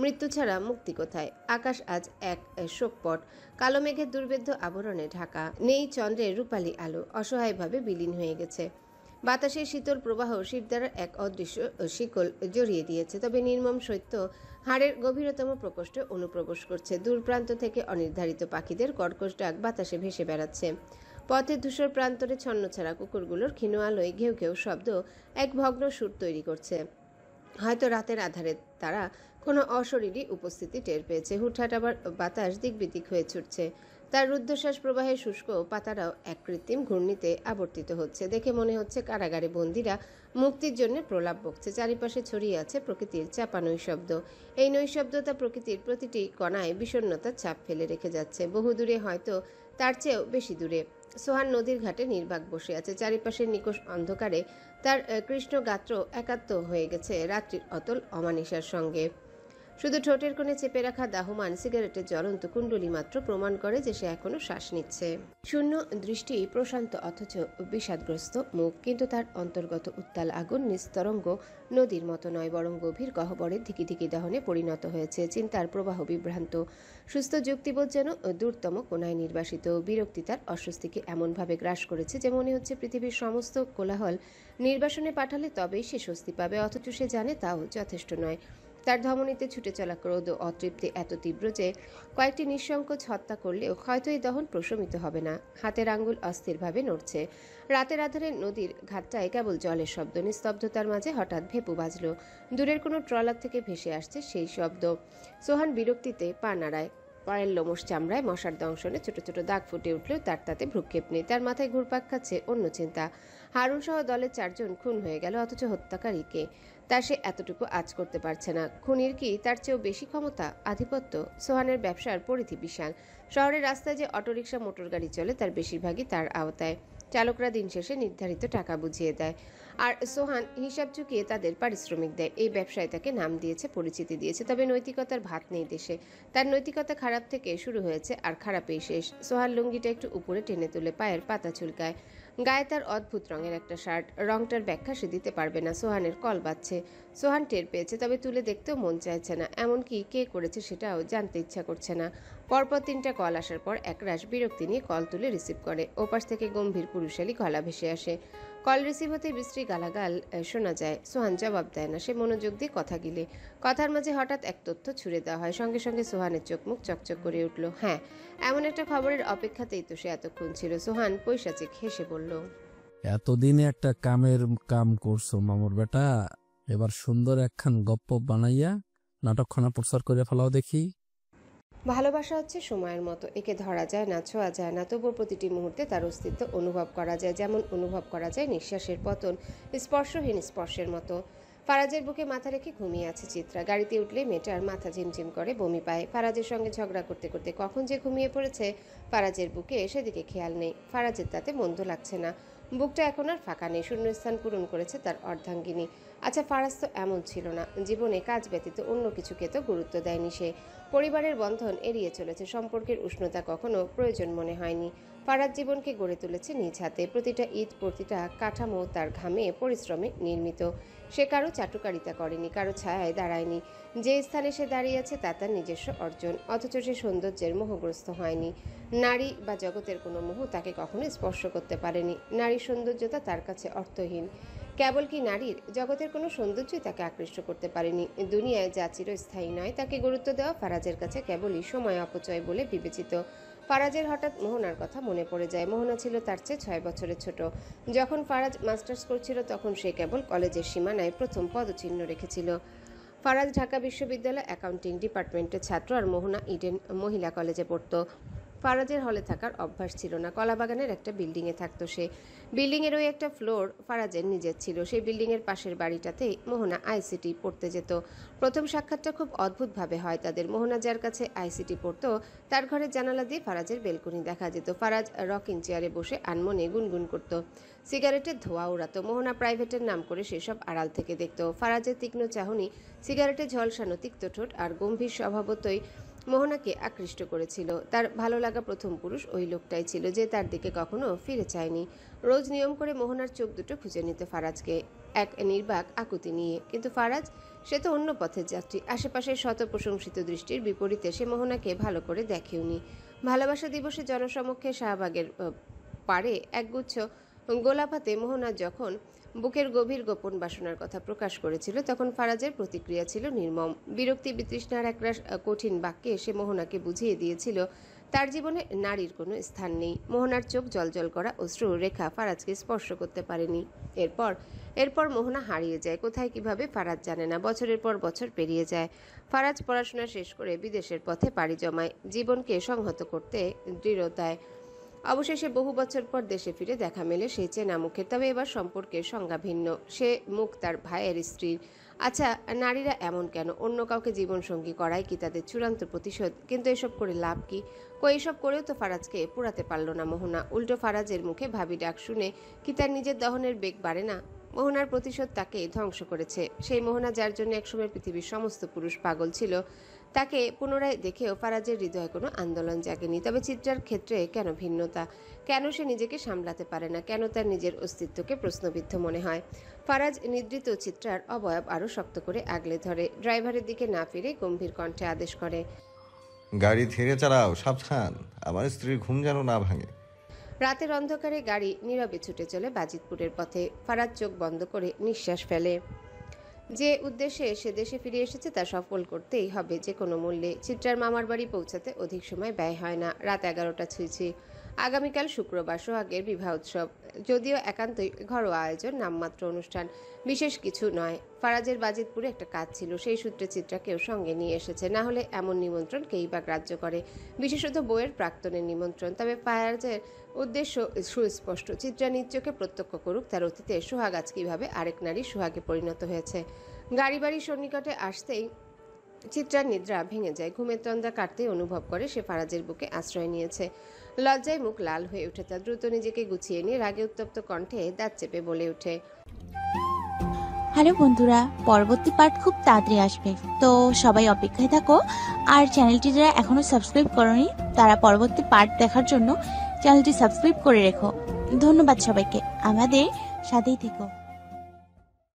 মৃত্যু ছাড়া মুক্তি কোথায়? আকাশ আজ এক শোকপট, কালো মেঘের দুর্ভেদ্য আবরণে ঢাকা। নেই চন্দ্রের রূপালী আলো, অসহায়ভাবে বিলীন হয়ে গেছে। বাতাসের শীতল প্রবাহ শিরদাঁড়ার এক অদৃশ্য শিকল জড়িয়ে দিয়েছে। তবে নির্মম সত্য হাড়ের গভীরতম প্রকোষ্ঠে অনুপ্রবেশ করছে। দূর প্রান্ত থেকে অনির্ধারিত পাখিদের কর্কশ ডাক বাতাসে ভেসে বেড়াচ্ছে। পথের ধূসর প্রান্তরে ছন্নছাড়া কুকুরগুলোর ক্ষীণ আলোয় ঘেউ ঘেউ শব্দ এক ভগ্ন সুর তৈরি করছে। হয়তো রাতের আধারে তারা কোনো অশরীরী উপস্থিতি টের পেয়েছে। হুটহাট আবার বাতাস দিকবিদিক হয়ে ছুটছে। তার রুদ্ধশ্বাস প্রবাহের শুষ্ক পাতারাও এক কৃত্রিম ঘূর্ণিতে আবর্তিত হচ্ছে। দেখে মনে হচ্ছে কারাগারে বন্দীরা মুক্তির জন্য প্রলাপ বকছে। চারিপাশে ছড়িয়ে আছে প্রকৃতির চাপা নৈশব্দ। এই নৈশব্দতা প্রকৃতির প্রতিটি কণায় বিষণ্ণতার ছাপ ফেলে রেখে যাচ্ছে। বহু দূরে, হয়তো তার চেয়েও বেশি দূরে, সোহান নদীর ঘাটে নির্বাক বসে আছে। চারিপাশের নিকষ অন্ধকারে তার কৃষ্ণ গাত্র একাত্ম হয়ে গেছে রাত্রির অতল অমানিসার সঙ্গে। শুধু ঠোঁটের কোণে চেপে রাখা দাহমান সিগারেটের জ্বলন্ত কুণ্ডলি মাত্র প্রমাণ করে যে সে এখনো শ্বাস নিচ্ছে। শূন্য দৃষ্টি, প্রশান্ত অথচ বিষাদগ্রস্ত মুখ, কিন্তু তার অন্তর্গত উত্তাল আগুন নিস্তরঙ্গ নদীর মতো নয়, বরং গভীর গহ্বরের ধিকি ধিকি দহনে পরিণত হয়েছে। চিন্তার প্রবাহ বিভ্রান্ত, সুস্থ যুক্তিবোধ যেন দূরতম কোনায় নির্বাসিত। বিরক্তি তার অস্বস্তিকে এমনভাবে গ্রাস করেছে যে মনে হচ্ছে পৃথিবীর সমস্ত কোলাহল নির্বাসনে পাঠালে তবেই সে স্বস্তি পাবে, অথচ সে জানে তাও যথেষ্ট নয়। তার ধমনীতে ছুটে চলা ক্রোধ ও অতৃপ্তি এত তীব্র যে কয়েকটি নিঃসংকোচ হত্যা করলেও হয়তো এই দহন প্রশমিত হবে না। হাতের আঙ্গুল অস্থিরভাবে নড়ছে। রাতের আধারে নদীর ঘাটটায় কেবল জলের শব্দ। নিস্তব্ধতার মাঝে হঠাৎ ভেপু বাজল। দূরের কোনো ট্রলার থেকে ভেসে আসছে সেই শব্দ। সোহান বিরক্তিতে পা নাড়ায়। পায়ের লোমশ চামড়ায় মশার দংশনে ছোট ছোট দাগ ফুটে উঠলেও তার তাতে ভ্রুক্ষেপ নেই। তার মাথায় ঘুরপাক খাচ্ছে অন্য চিন্তা। হারুন সহ দলের 4 জন খুন হয়ে গেল, অথচ হত্যাকারীকে তা সে এতটুকু আঁচ করতে পারছে না। খুনির কি তার চেয়েও বেশি ক্ষমতা, আধিপত্য? সোহানের ব্যবসার পরিধি বিশাল। শহরের রাস্তায় যে অটোরিকশা, মোটর গাড়ি চলে তার বেশিরভাগই তার আওতায়। চালকরা দিন শেষে নির্ধারিত টাকা বুঝিয়ে দেয়, আর সোহান হিসাব চুকিয়ে তাদের পারিশ্রমিক দেয়। এই ব্যবসায় তাকে নাম দিয়েছে, পরিচিতি দিয়েছে, তবে নৈতিকতার ভাত নেই দেশে। তার নৈতিকতা খারাপ থেকে শুরু হয়েছে, আর খারাপেই শেষ। সোহান লুঙ্গিটা একটু উপরে টেনে তুলে পায়ের পাতা চুলকায়। গায়ে তার অদ্ভুত রঙের একটা শার্ট, রংটার ব্যাখ্যা সে দিতে পারবে না। সোহানের কল বাজছে। সোহান টের পেয়েছে, তবে তুলে দেখতেও মন চাইছে না। এমনকি কে করেছে সেটাও জানতে ইচ্ছা করছে না। পরপর 3টা কল আসার পর একরাশ বিরক্তি নিয়ে কল তুলে রিসিভ করে। ওপাশ থেকে গম্ভীর পুরুষালী গলা ভেসে আসে। কল রিসিভ হতে বিশ্রী গালাগাল শোনা যায়। সোহান জবাব দেয় না, সে মনোযোগ দিয়ে কথা গিলে। কথার মাঝে হঠাৎ এক তথ্য ছুড়ে দেওয়া হয়। সঙ্গে সঙ্গে সোহানের চোখ মুখ চকচক করে উঠল। হ্যাঁ, এমন একটা খবরের অপেক্ষাতেই তো সে এতক্ষণ ছিল। সোহান পৈশাচিক হেসে বলল, এতদিনে একটা কাম করছো মামুর বেটা। এবার সুন্দর একখান গপ্প বানাইয়া নাটকখানা প্রচার করে ফেলাও দেখি। ভালোবাসা হচ্ছে সময়ের মতো, একে ধরা যায় না, ছোঁয়া যায় না, তবুও প্রতিটি মুহূর্তে তার অস্তিত্ব অনুভব করা যায়। যেমন অনুভব করা যায় নিঃশ্বাসের পতন, স্পর্শহীন স্পর্শের মতো। ফারাজের বুকে মাথা রেখে ঘুমিয়ে আছে চিত্রা। গাড়িতে উঠলে মেয়েটার মাথা ঝিমঝিম করে, বমি পায়। ফারাজের সঙ্গে ঝগড়া করতে করতে কখন যে ঘুমিয়ে পড়েছে ফারাজের বুকে, সেদিকে খেয়াল নেই। ফারাজের তাতে মন্দ লাগছে না। বুকটা এখন আর ফাঁকা নেই, শূন্যস্থান পূরণ করেছে তার অর্ধাঙ্গিনী। আচ্ছা, ফারাজ তো এমন ছিল না। জীবনে কাজ ব্যতীত অন্য কিছুকে তো গুরুত্ব দেয়নি সে। পরিবারের বন্ধন এড়িয়ে চলেছে, সম্পর্কের উষ্ণতা কখনো প্রয়োজন মনে হয়নি। ফারাজ জীবনকে গড়ে তুলেছে নিজ হাতে। প্রতিটা ইট, প্রতিটা কাঠামো তার ঘামে পরিশ্রমে নির্মিত। সে কারো চাটুকারিতা করেনি, কারো ছায়ায় দাঁড়ায়নি। যে স্থানে সে দাঁড়িয়েছে তা তার নিজস্ব অর্জন। অথচ সে সৌন্দর্যের মোহগ্রস্ত হয়নি। নারী বা জগতের কোনো মোহ তাকে কখনো স্পর্শ করতে পারেনি। নারীর সৌন্দর্যতা তার কাছে অর্থহীন। কেবল কি নারীর, জগতের কোনো সৌন্দর্যই তাকে আকৃষ্ট করতে পারেনি। দুনিয়ায় যা চিরস্থায়ী নয় তাকে গুরুত্ব দেওয়া ফারাজের কাছে কেবলই সময় অপচয় বলে বিবেচিত। ফারাজের হঠাৎ মোহনার কথা মনে পড়ে যায়। মোহনা ছিল তার চেয়ে 6 বছরের ছোট। যখন ফারাজ মাস্টার্স করছিল তখন সে কেবল কলেজের সীমানায় প্রথম পদচিহ্ন রেখেছিল। ফারাজ ঢাকা বিশ্ববিদ্যালয় অ্যাকাউন্টিং ডিপার্টমেন্টের ছাত্র আর মোহনা ইডেন মহিলা কলেজে পড়তো। ফারাজের হলে থাকার অভ্যাস ছিল না। কলাবাগানের একটা বিল্ডিংয়ে থাকতো সে। বিল্ডিংয়ের ওই একটা ফ্লোর ফারাজের নিজের ছিল। সেই বিল্ডিংয়ের পাশের বাড়িটাতেই মোহনা আইসিটি পড়তে যেত। প্রথম সাক্ষাৎটা খুব অদ্ভুতভাবে হয় তাদের। মোহনা যার কাছে আইসিটি পড়তো তার ঘরের জানালা দিয়ে ফারাজের বেলকনি দেখা যেত। ফারাজ রকিং চেয়ারে বসে আনমনে গুনগুন করত, সিগারেটের ধোঁয়া উড়াতো। মোহনা প্রাইভেটের নাম করে সেসব আড়াল থেকে দেখত। ফারাজের তীক্ষ্ণ চাহনি, সিগারেটে ঝলসানো তিক্ত ঠোঁট আর গম্ভীর স্বভাবতই মোহনাকে আকৃষ্ট করেছিল। তার ভালো লাগা প্রথম পুরুষ ওই লোকটাই ছিল, যে তার দিকে কখনো ফিরে চায়নি। রোজ নিয়ম করে মোহনার চোখ দুটো খুঁজে নিত ফারাজকে, এক নির্বাক আকুতি নিয়ে। কিন্তু ফারাজ, সে তো অন্য পথের যাত্রী। আশেপাশের শত প্রশংসিত দৃষ্টির বিপরীতে সে মোহনাকে ভালো করে দেখেওনি। ভালোবাসা দিবসে জনসমক্ষে শাহবাগের পাড়ে একগুচ্ছ গোলাপ হাতে মোহনা যখন বুকের গভীর গোপন বাসনার কথা প্রকাশ করেছিল তখন ফারাজের প্রতিক্রিয়া ছিল নির্মম। বিরক্তি বিতৃষ্ণার একরাশ কঠিন বাক্যে সে মোহনাকে বুঝিয়ে দিয়েছিল তার জীবনে নারীর কোনো স্থান নেই। মোহনার চোখ জলজল করা অশ্রু রেখা ফারাজকে স্পর্শ করতে পারেনি। এরপর মোহনা হারিয়ে যায়। কোথায় কিভাবে ফারাজ জানে না। বছরের পর বছর পেরিয়ে যায়। ফারাজ পড়াশোনা শেষ করে বিদেশের পথে পাড়ি জমায়, জীবনকে সংহত করতে দৃঢ়তায়। অবশেষে বহু বছর পর দেশে ফিরে দেখা মেলে সেই চেনা মুখে। তবে এবার সম্পর্কের সংজ্ঞা ভিন্ন। সে মুখ তার ভাইয়ের স্ত্রীর। আচ্ছা, নারীরা এমন কেন? অন্য কাউকে জীবনসঙ্গী করাই কি তাদের চূড়ান্ত প্রতিশোধ? কিন্তু এসব করে লাভ কি? এসব করেও তো ফারাজকে পোড়াতে পারল না মোহনা। উল্টো ফারাজের মুখে ভাবি ডাক শুনে কি তার নিজের দহনের বেগ বাড়ে না? মোহনার প্রতিশোধ তাকে ধ্বংস করেছে। সেই মোহনা যার জন্য একসময় পৃথিবীর সমস্ত পুরুষ পাগল ছিল, তাকে পুনরায় দেখেও ফারাজের হৃদয়ে কোনো আন্দোলন জাগেনি। তবে চিত্রার ক্ষেত্রে কেন ভিন্নতা? কেন সে নিজেকে সামলাতে পারে না? কেন তার নিজের অস্তিত্বকে প্রশ্নবিদ্ধ মনে হয়? ফারাজ নিদ্রিত চিত্রার অবয়ব আরও শক্ত করে আগলে ধরে। ড্রাইভারের দিকে না ফিরে গম্ভীর কণ্ঠে আদেশ করে, গাড়ি ধীরে চালাও, সাবধান, আমার স্ত্রীর ঘুম যেন না ভাঙে। রাতের অন্ধকারে গাড়ি নীরবে ছুটে চলে বাজিতপুরের পথে। ফারাজ চোখ বন্ধ করে নিঃশ্বাস ফেলে। যে উদ্দেশ্যে সে দেশে ফিরে এসেছে তা সফল করতেই হবে যে কোনো মূল্যে। চিত্রার মামার বাড়ি পৌঁছাতে অধিক সময় ব্যয় হয় না। রাত 11টা ছুঁইছি। আগামীকাল শুক্রবার, সোহাগের বিবাহ উৎসব। যদিও একান্তই ঘরোয়া আয়োজন, নামমাত্র অনুষ্ঠান, বিশেষ কিছু নয়। ফারাজের বাজিতপুরে একটা কাজ ছিল, সেই সূত্রে চিত্রাকেও সঙ্গে নিয়ে এসেছে। না হলে এমন নিমন্ত্রণ কেই বা গ্রাহ্য করে, বিশেষত বউয়ের প্রাক্তনের নিমন্ত্রণ। তবে ফারাজের উদ্দেশ্য সুস্পষ্ট। চিত্রা নিজ চোখে প্রত্যক্ষ করুক তার অতীতে সোহাগ আজ কিভাবে আরেক নারী সোহাগে পরিণত হয়েছে। গাড়ি বাড়ির সন্নিকটে আসতেই চিত্রার নিদ্রা ভেঙে যায়। ঘুমের তন্দ্রা কাটতেই অনুভব করে সে ফারাজের বুকে আশ্রয় নিয়েছে। লজ্জায় মুখ লাল হয়ে ওঠে তার। দ্রুত নিজেকে গুছিয়ে নিয়ে রাগে উত্তপ্ত কণ্ঠে দাঁত চেপে বলে ওঠে, হ্যালো বন্ধুরা, পরবর্তী পার্ট খুব তাড়াতাড়ি আসবে, তো সবাই অপেক্ষায় থাকো। আর চ্যানেলটি যারা এখনো সাবস্ক্রাইব করোনি তারা পরবর্তী পার্ট দেখার জন্য চ্যানেলটি সাবস্ক্রাইব করে রেখো। ধন্যবাদ সবাইকে, আমাদের সাথেই থেকো।